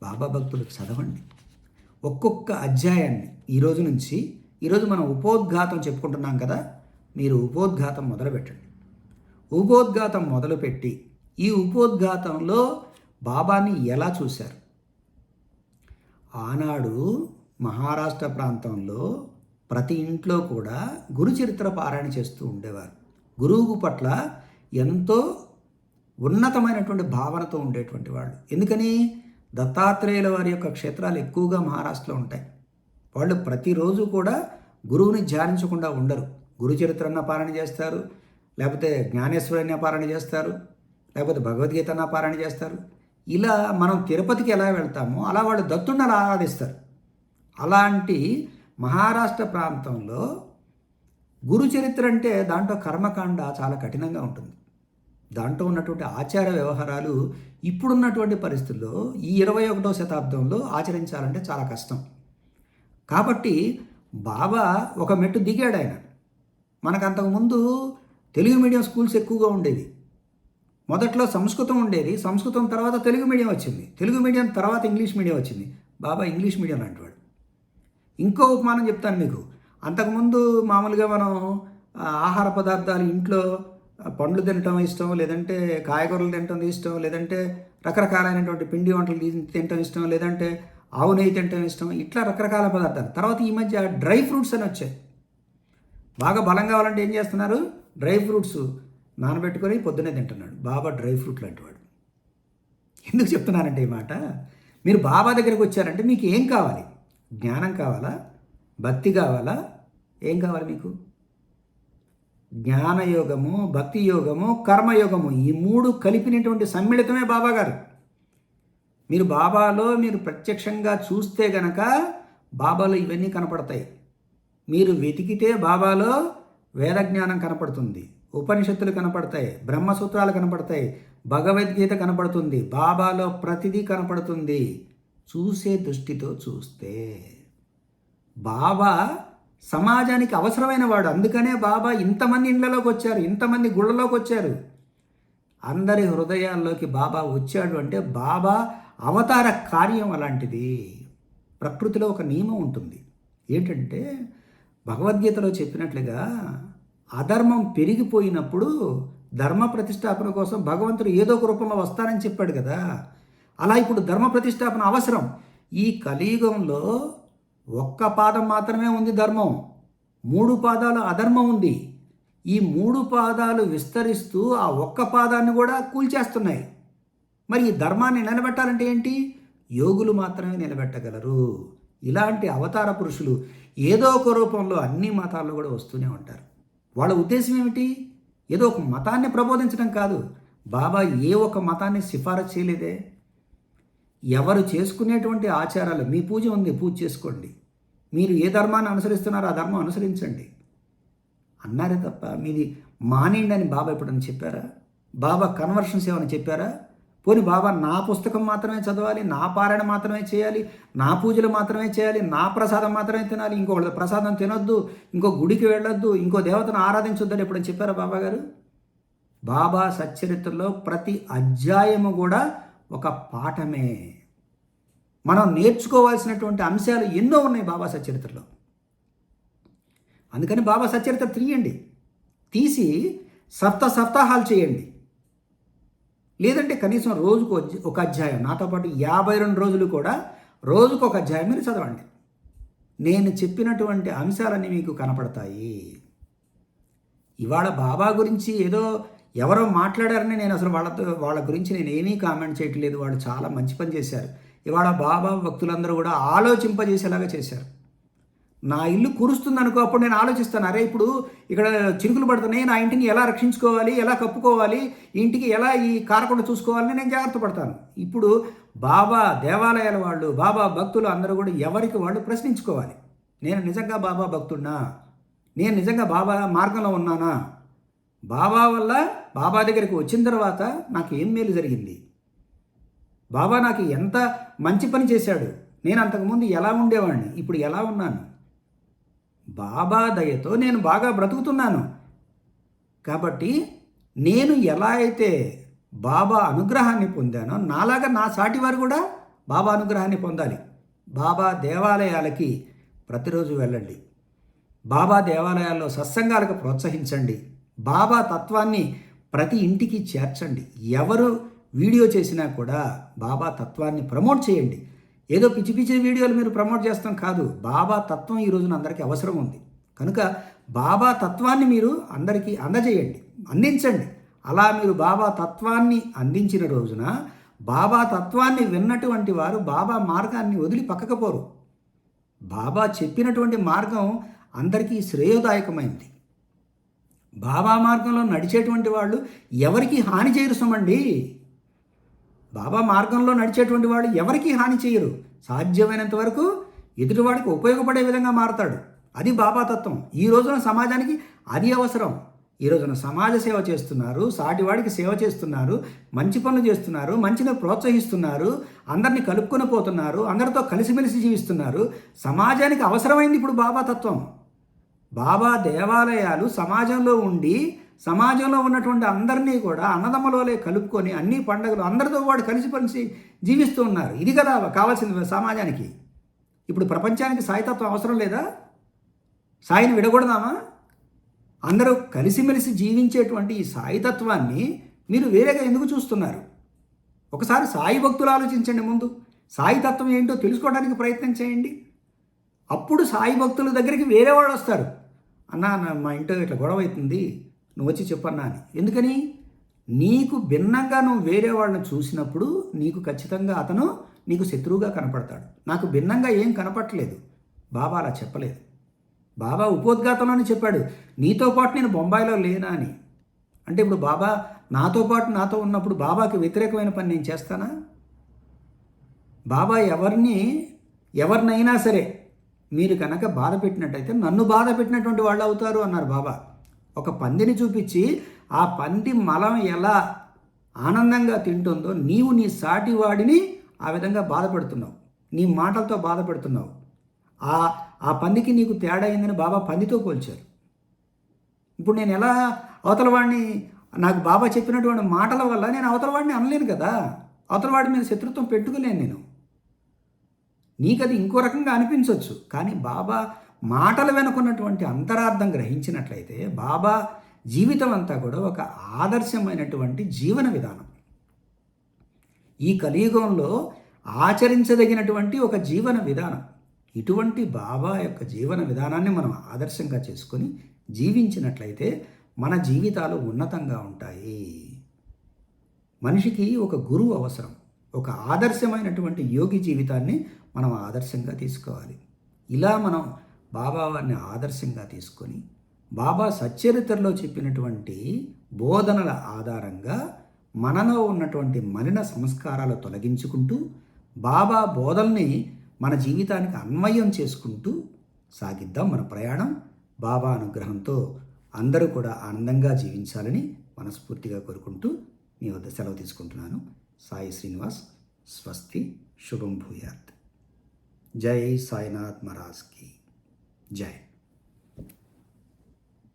బాబా భక్తులు చదవండి. ఒక్కొక్క అధ్యాయాన్ని ఈరోజు మనం ఉపోద్ఘాతం చెప్పుకుంటున్నాం కదా, మీరు ఉపోద్ఘాతం మొదలుపెట్టండి. ఉపోద్ఘాతం మొదలుపెట్టి ఈ ఉపోద్ఘాతంలో బాబాని ఎలా చూశారు? ఆనాడు మహారాష్ట్ర ప్రాంతంలో ప్రతి ఇంట్లో కూడా గురు చరిత్ర పారాయణ చేస్తూ ఉండేవారు. గురువు పట్ల ఎంతో ఉన్నతమైనటువంటి భావనతో ఉండేటువంటి వాళ్ళు. ఎందుకని? దత్తాత్రేయుల వారి యొక్క క్షేత్రాలు ఎక్కువగా మహారాష్ట్రలో ఉంటాయి. వాళ్ళు ప్రతిరోజు కూడా గురువుని ధ్యానించకుండా ఉండరు. గురు చరిత్రన్న పారాయణ చేస్తారు, లేకపోతే జ్ఞానేశ్వరుని పారాయణ చేస్తారు, లేకపోతే భగవద్గీత పారాయణ చేస్తారు. ఇలా మనం తిరుపతికి ఎలా వెళ్తామో అలా వాళ్ళు దత్తుడిని అలా ఆరాధిస్తారు. అలాంటి మహారాష్ట్ర ప్రాంతంలో గురు చరిత్ర అంటే దాంట్లో కర్మకాండ చాలా కఠినంగా ఉంటుంది. దాంట్లో ఉన్నటువంటి ఆచార వ్యవహారాలు ఇప్పుడున్నటువంటి పరిస్థితుల్లో ఈ 21వ శతాబ్దంలో ఆచరించాలంటే చాలా కష్టం. కాబట్టి బాబా ఒక మెట్టు దిగాడు ఆయన. మనకు అంతకుముందు తెలుగు మీడియం స్కూల్స్ ఎక్కువగా ఉండేవి. మొదట్లో సంస్కృతం ఉండేది, సంస్కృతం తర్వాత తెలుగు మీడియం వచ్చింది, తెలుగు మీడియం తర్వాత ఇంగ్లీష్ మీడియం వచ్చింది. బాబా ఇంగ్లీష్ మీడియం లాంటివాడు. ఇంకో ఉపమానం చెప్తాను మీకు. అంతకుముందు మామూలుగా మనం ఆహార పదార్థాలు ఇంట్లో పండ్లు తినటం ఇష్టం, లేదంటే కాయగూరలు తినటం ఇష్టం, లేదంటే రకరకాలైనటువంటి పిండి వంటలు తినటం ఇష్టం, లేదంటే ఆవు నెయ్యి తినటం ఇష్టం, ఇట్లా రకరకాల పదార్థాలు. తర్వాత ఈ మధ్య డ్రై ఫ్రూట్స్ అని వచ్చాయి. బాగా బలం కావాలంటే ఏం చేస్తున్నారు? డ్రై ఫ్రూట్స్ నానబెట్టుకొని పొద్దునే తింటున్నాడు. బాబా డ్రై ఫ్రూట్ లాంటివాడు. ఎందుకు చెప్తున్నానంటే ఈ మాట, మీరు బాబా దగ్గరికి వచ్చారంటే మీకు ఏం కావాలి? జ్ఞానం కావాలా? భక్తి కావాలా? ఏం కావాలి మీకు? జ్ఞానయోగము, భక్తి యోగము, కర్మయోగము, ఈ 3 కలిపినటువంటి సమ్మిళితమే బాబా గారు. మీరు బాబాలో మీరు ప్రత్యక్షంగా చూస్తే గనక బాబాలో ఇవన్నీ కనపడతాయి. మీరు వెతికితే బాబాలో వేద జ్ఞానం కనపడుతుంది, ఉపనిషత్తులు కనపడతాయి, బ్రహ్మసూత్రాలు కనపడతాయి, భగవద్గీత కనపడుతుంది. బాబాలో ప్రతిదీ కనపడుతుంది చూసే దృష్టితో చూస్తే. బాబా సమాజానికి అవసరమైన వాడు. అందుకనే బాబా ఇంతమంది ఇళ్లలోకి వచ్చారు, ఇంతమంది గుళ్ళలోకి వచ్చారు. అందరి హృదయాల్లోకి బాబా వచ్చాడు అంటే బాబా అవతార కార్యం అలాంటిది. ప్రకృతిలో ఒక నియమం ఉంటుంది. ఏంటంటే భగవద్గీతలో చెప్పినట్లుగా అధర్మం పెరిగిపోయినప్పుడు ధర్మ ప్రతిష్టాపన కోసం భగవంతుడు ఏదో ఒక రూపంలో వస్తానని చెప్పాడు కదా. అలా ఇప్పుడు ధర్మ ప్రతిష్టాపన అవసరం. ఈ కలియుగంలో ఒక్క పాదం మాత్రమే ఉంది ధర్మం, 3 పాదాలు అధర్మం ఉంది. ఈ 3 పాదాలు విస్తరిస్తూ ఆ ఒక్క పాదాన్ని కూడా కూల్చేస్తున్నాయి. మరి ఈ ధర్మాన్ని నిలబెట్టాలంటే ఏంటి? యోగులు మాత్రమే నిలబెట్టగలరు. ఇలాంటి అవతార పురుషులు ఏదో ఒక రూపంలో అన్ని మతాల్లో కూడా వస్తూనే ఉంటారు. వాళ్ళ ఉద్దేశం ఏమిటి? ఏదో ఒక మతాన్ని ప్రబోధించడం కాదు. బాబా ఏ ఒక్క మతాన్ని సిఫారసు చేయలేదే. ఎవరు చేసుకునేటువంటి ఆచారాలు, మీ పూజ ఉంది, పూజ చేసుకోండి, మీరు ఏ ధర్మాన్ని అనుసరిస్తున్నారో ఆ ధర్మం అనుసరించండి అన్నారే తప్ప మీది మానేయండి అని బాబా ఎప్పుడని చెప్పారా? బాబా కన్వర్షన్స్ ఏమని చెప్పారా? పోనీ బాబా నా పుస్తకం మాత్రమే చదవాలి, నా పారాయణ మాత్రమే చేయాలి, నా పూజలు మాత్రమే చేయాలి, నా ప్రసాదం మాత్రమే తినాలి, ఇంకొకళ్ళ ప్రసాదం తినొద్దు, ఇంకో గుడికి వెళ్ళొద్దు, ఇంకో దేవతను ఆరాధించొద్దని ఎప్పుడని చెప్పారా బాబా గారు? బాబా సచ్చరిత్రలో ప్రతి అధ్యాయము కూడా ఒక పాఠమే. మనం నేర్చుకోవాల్సినటువంటి అంశాలు ఎన్నో ఉన్నాయి బాబా సచ్చరిత్రలో. అందుకని బాబా సచ్చరిత్ర తీసి సప్తాహాలు చేయండి. లేదంటే కనీసం రోజుకు ఒక అధ్యాయం, నాతో పాటు 52 రోజులు కూడా రోజుకు ఒక అధ్యాయం మీరు చదవండి. నేను చెప్పినటువంటి అంశాలన్నీ మీకు కనపడతాయి. ఇవాళ బాబా గురించి ఏదో ఎవరో మాట్లాడారని నేను అసలు వాళ్ళ గురించి నేను ఏమీ కామెంట్ చేయట్లేదు. వాళ్ళు చాలా మంచి పని చేశారు. ఇవాళ బాబా భక్తులందరూ కూడా ఆలోచింపజేసేలాగా చేశారు. నా ఇల్లు కురుస్తుంది అనుకో, అప్పుడు నేను ఆలోచిస్తాను, అరే ఇప్పుడు ఇక్కడ చినుకులు పడుతున్నాయి, నా ఇంటిని ఎలా రక్షించుకోవాలి, ఎలా కప్పుకోవాలి, ఇంటికి ఎలా ఈ కారకుండా చూసుకోవాలని నేను జాగ్రత్త పడతాను. ఇప్పుడు బాబా దేవాలయాల వాళ్ళు, బాబా భక్తులు అందరూ కూడా ఎవరికి వాళ్ళు ప్రశ్నించుకోవాలి. నేను నిజంగా బాబా భక్తుడినా? నేను నిజంగా బాబా మార్గంలో ఉన్నానా? బాబా వల్ల, బాబా దగ్గరికి వచ్చిన తర్వాత నాకు ఏం మేలు జరిగింది? బాబా నాకు ఎంత మంచి పని చేశాడు? నేను అంతకుముందు ఎలా ఉండేవాడిని, ఇప్పుడు ఎలా ఉన్నాను? బాబా దయతో నేను బాగా బ్రతుకుతున్నాను. కాబట్టి నేను ఎలా అయితే బాబా అనుగ్రహాన్ని పొందానో, నాలాగా నా సాటి వారు కూడా బాబా అనుగ్రహాన్ని పొందాలి. బాబా దేవాలయాలకి ప్రతిరోజు వెళ్ళండి. బాబా దేవాలయాల్లో సత్సంగాలకు ప్రోత్సహించండి. బాబా తత్వాన్ని ప్రతి ఇంటికి చేర్చండి. ఎవరు వీడియో చేసినా కూడా బాబా తత్వాన్ని ప్రమోట్ చేయండి. ఏదో పిచ్చి పిచ్చి వీడియోలు మీరు ప్రమోట్ చేస్తాం కాదు. బాబా తత్వం ఈ రోజున అందరికీ అవసరం ఉంది. కనుక బాబా తత్వాన్ని మీరు అందరికీ అందజేయండి, అందించండి. అలా మీరు బాబా తత్వాన్ని అందించిన రోజున బాబా తత్వాన్ని విన్నటువంటి వారు బాబా మార్గాన్ని వదిలి పక్కకపోరు. బాబా చెప్పినటువంటి మార్గం అందరికీ శ్రేయోదాయకమైంది. బాబా మార్గంలో నడిచేటువంటి వాళ్ళు ఎవరికి హాని చేయరు సుమండి. బాబా మార్గంలో నడిచేటువంటి వాళ్ళు ఎవరికి హాని చేయరు. సాధ్యమైనంత వరకు ఎదుటివాడికి ఉపయోగపడే విధంగా మారతాడు. అది బాబా తత్వం. ఈ రోజున సమాజానికి అది అవసరం. ఈ రోజున సమాజ సేవ చేస్తున్నారు, సాటివాడికి సేవ చేస్తున్నారు, మంచి పనులు చేస్తున్నారు, మంచిని ప్రోత్సహిస్తున్నారు, అందరినీ కలుపుకొని పోతున్నారు, అందరితో కలిసిమెలిసి జీవిస్తున్నారు. సమాజానికి అవసరమైంది ఇప్పుడు బాబా తత్వం. బాబా దేవాలయాలు సమాజంలో ఉండి, సమాజంలో ఉన్నటువంటి అందరినీ కూడా అన్నదమ్మలోనే కలుపుకొని అన్ని పండుగలు అందరితో వాడు కలిసి జీవిస్తూ ఉన్నారు. ఇది కదా కావాల్సింది సమాజానికి. ఇప్పుడు ప్రపంచానికి సాయితత్వం అవసరం లేదా? సాయిని విడగొడదామా? అందరూ కలిసిమెలిసి జీవించేటువంటి ఈ సాయితత్వాన్ని మీరు వేరేగా ఎందుకు చూస్తున్నారు? ఒకసారి సాయి భక్తులు ఆలోచించండి. ముందు సాయితత్వం ఏంటో తెలుసుకోవడానికి ప్రయత్నం చేయండి. అప్పుడు సాయి భక్తుల దగ్గరికి వేరే వాళ్ళు వస్తారు. అన్నా మా ఇంట్లో ఇట్లా గొడవ అవుతుంది, నువ్వు వచ్చి చెప్పన్నా అని. ఎందుకని? నీకు భిన్నంగా నువ్వు వేరే వాళ్ళని చూసినప్పుడు నీకు ఖచ్చితంగా అతను నీకు శత్రువుగా కనపడతాడు. నాకు భిన్నంగా ఏం కనపడలేదు. బాబా అలా చెప్పలేదు. బాబా ఉపోద్ఘాతంలోనే చెప్పాడు, నీతో పాటు నేను బొంబాయిలో లేనా అని. అంటే ఇప్పుడు బాబా నాతో ఉన్నప్పుడు బాబాకి వ్యతిరేకమైన పని నేను చేస్తానా? బాబా ఎవరినైనా సరే మీరు కనుక బాధ పెట్టినట్టయితే నన్ను బాధ పెట్టినటువంటి వాళ్ళు అవుతారు అన్నారు బాబా. ఒక పందిని చూపించి ఆ పంది మలం ఎలా ఆనందంగా తింటుందో నీవు నీ సాటివాడిని ఆ విధంగా బాధపడుతున్నావు, నీ మాటలతో బాధపెడుతున్నావు. ఆ పందికి నీకు తేడా అయిందని బాబా పందితో పోల్చారు. ఇప్పుడు నేను ఎలా అవతలవాడిని, నాకు బాబా చెప్పినటువంటి మాటల వల్ల నేను అవతలవాడిని అనలేను కదా, అవతలవాడి మీద శత్రుత్వం పెట్టుకోలేను నేను. నీకది ఇంకో రకంగా అనిపించవచ్చు, కానీ బాబా మాటలు వెనుకున్నటువంటి అంతరార్థం గ్రహించినట్లయితే బాబా జీవితం అంతా కూడా ఒక ఆదర్శమైనటువంటి జీవన విధానం. ఈ కలియుగంలో ఆచరించదగినటువంటి ఒక జీవన విధానం. ఇటువంటి బాబా యొక్క జీవన విధానాన్ని మనం ఆదర్శంగా చేసుకొని జీవించినట్లయితే మన జీవితాలు ఉన్నతంగా ఉంటాయి. మనిషికి ఒక గురువు అవసరం. ఒక ఆదర్శమైనటువంటి యోగి జీవితాన్ని మనం ఆదర్శంగా తీసుకోవాలి. ఇలా మనం బాబా వారిని ఆదర్శంగా తీసుకొని బాబా సచ్చరిత్రలో చెప్పినటువంటి బోధనల ఆధారంగా మనలో ఉన్నటువంటి మలిన సంస్కారాలు తొలగించుకుంటూ బాబా బోధల్ని మన జీవితానికి అన్వయం చేసుకుంటూ సాగిద్దాం మన ప్రయాణం. బాబా అనుగ్రహంతో అందరూ కూడా ఆనందంగా జీవించాలని మనస్ఫూర్తిగా కోరుకుంటూ మీ వద్ద సెలవు తీసుకుంటున్నాను. సాయి శ్రీనివాస్. స్వస్తి. శుభం భూయాత్. జై సాయినాథ్ మహారాజ్ की जय.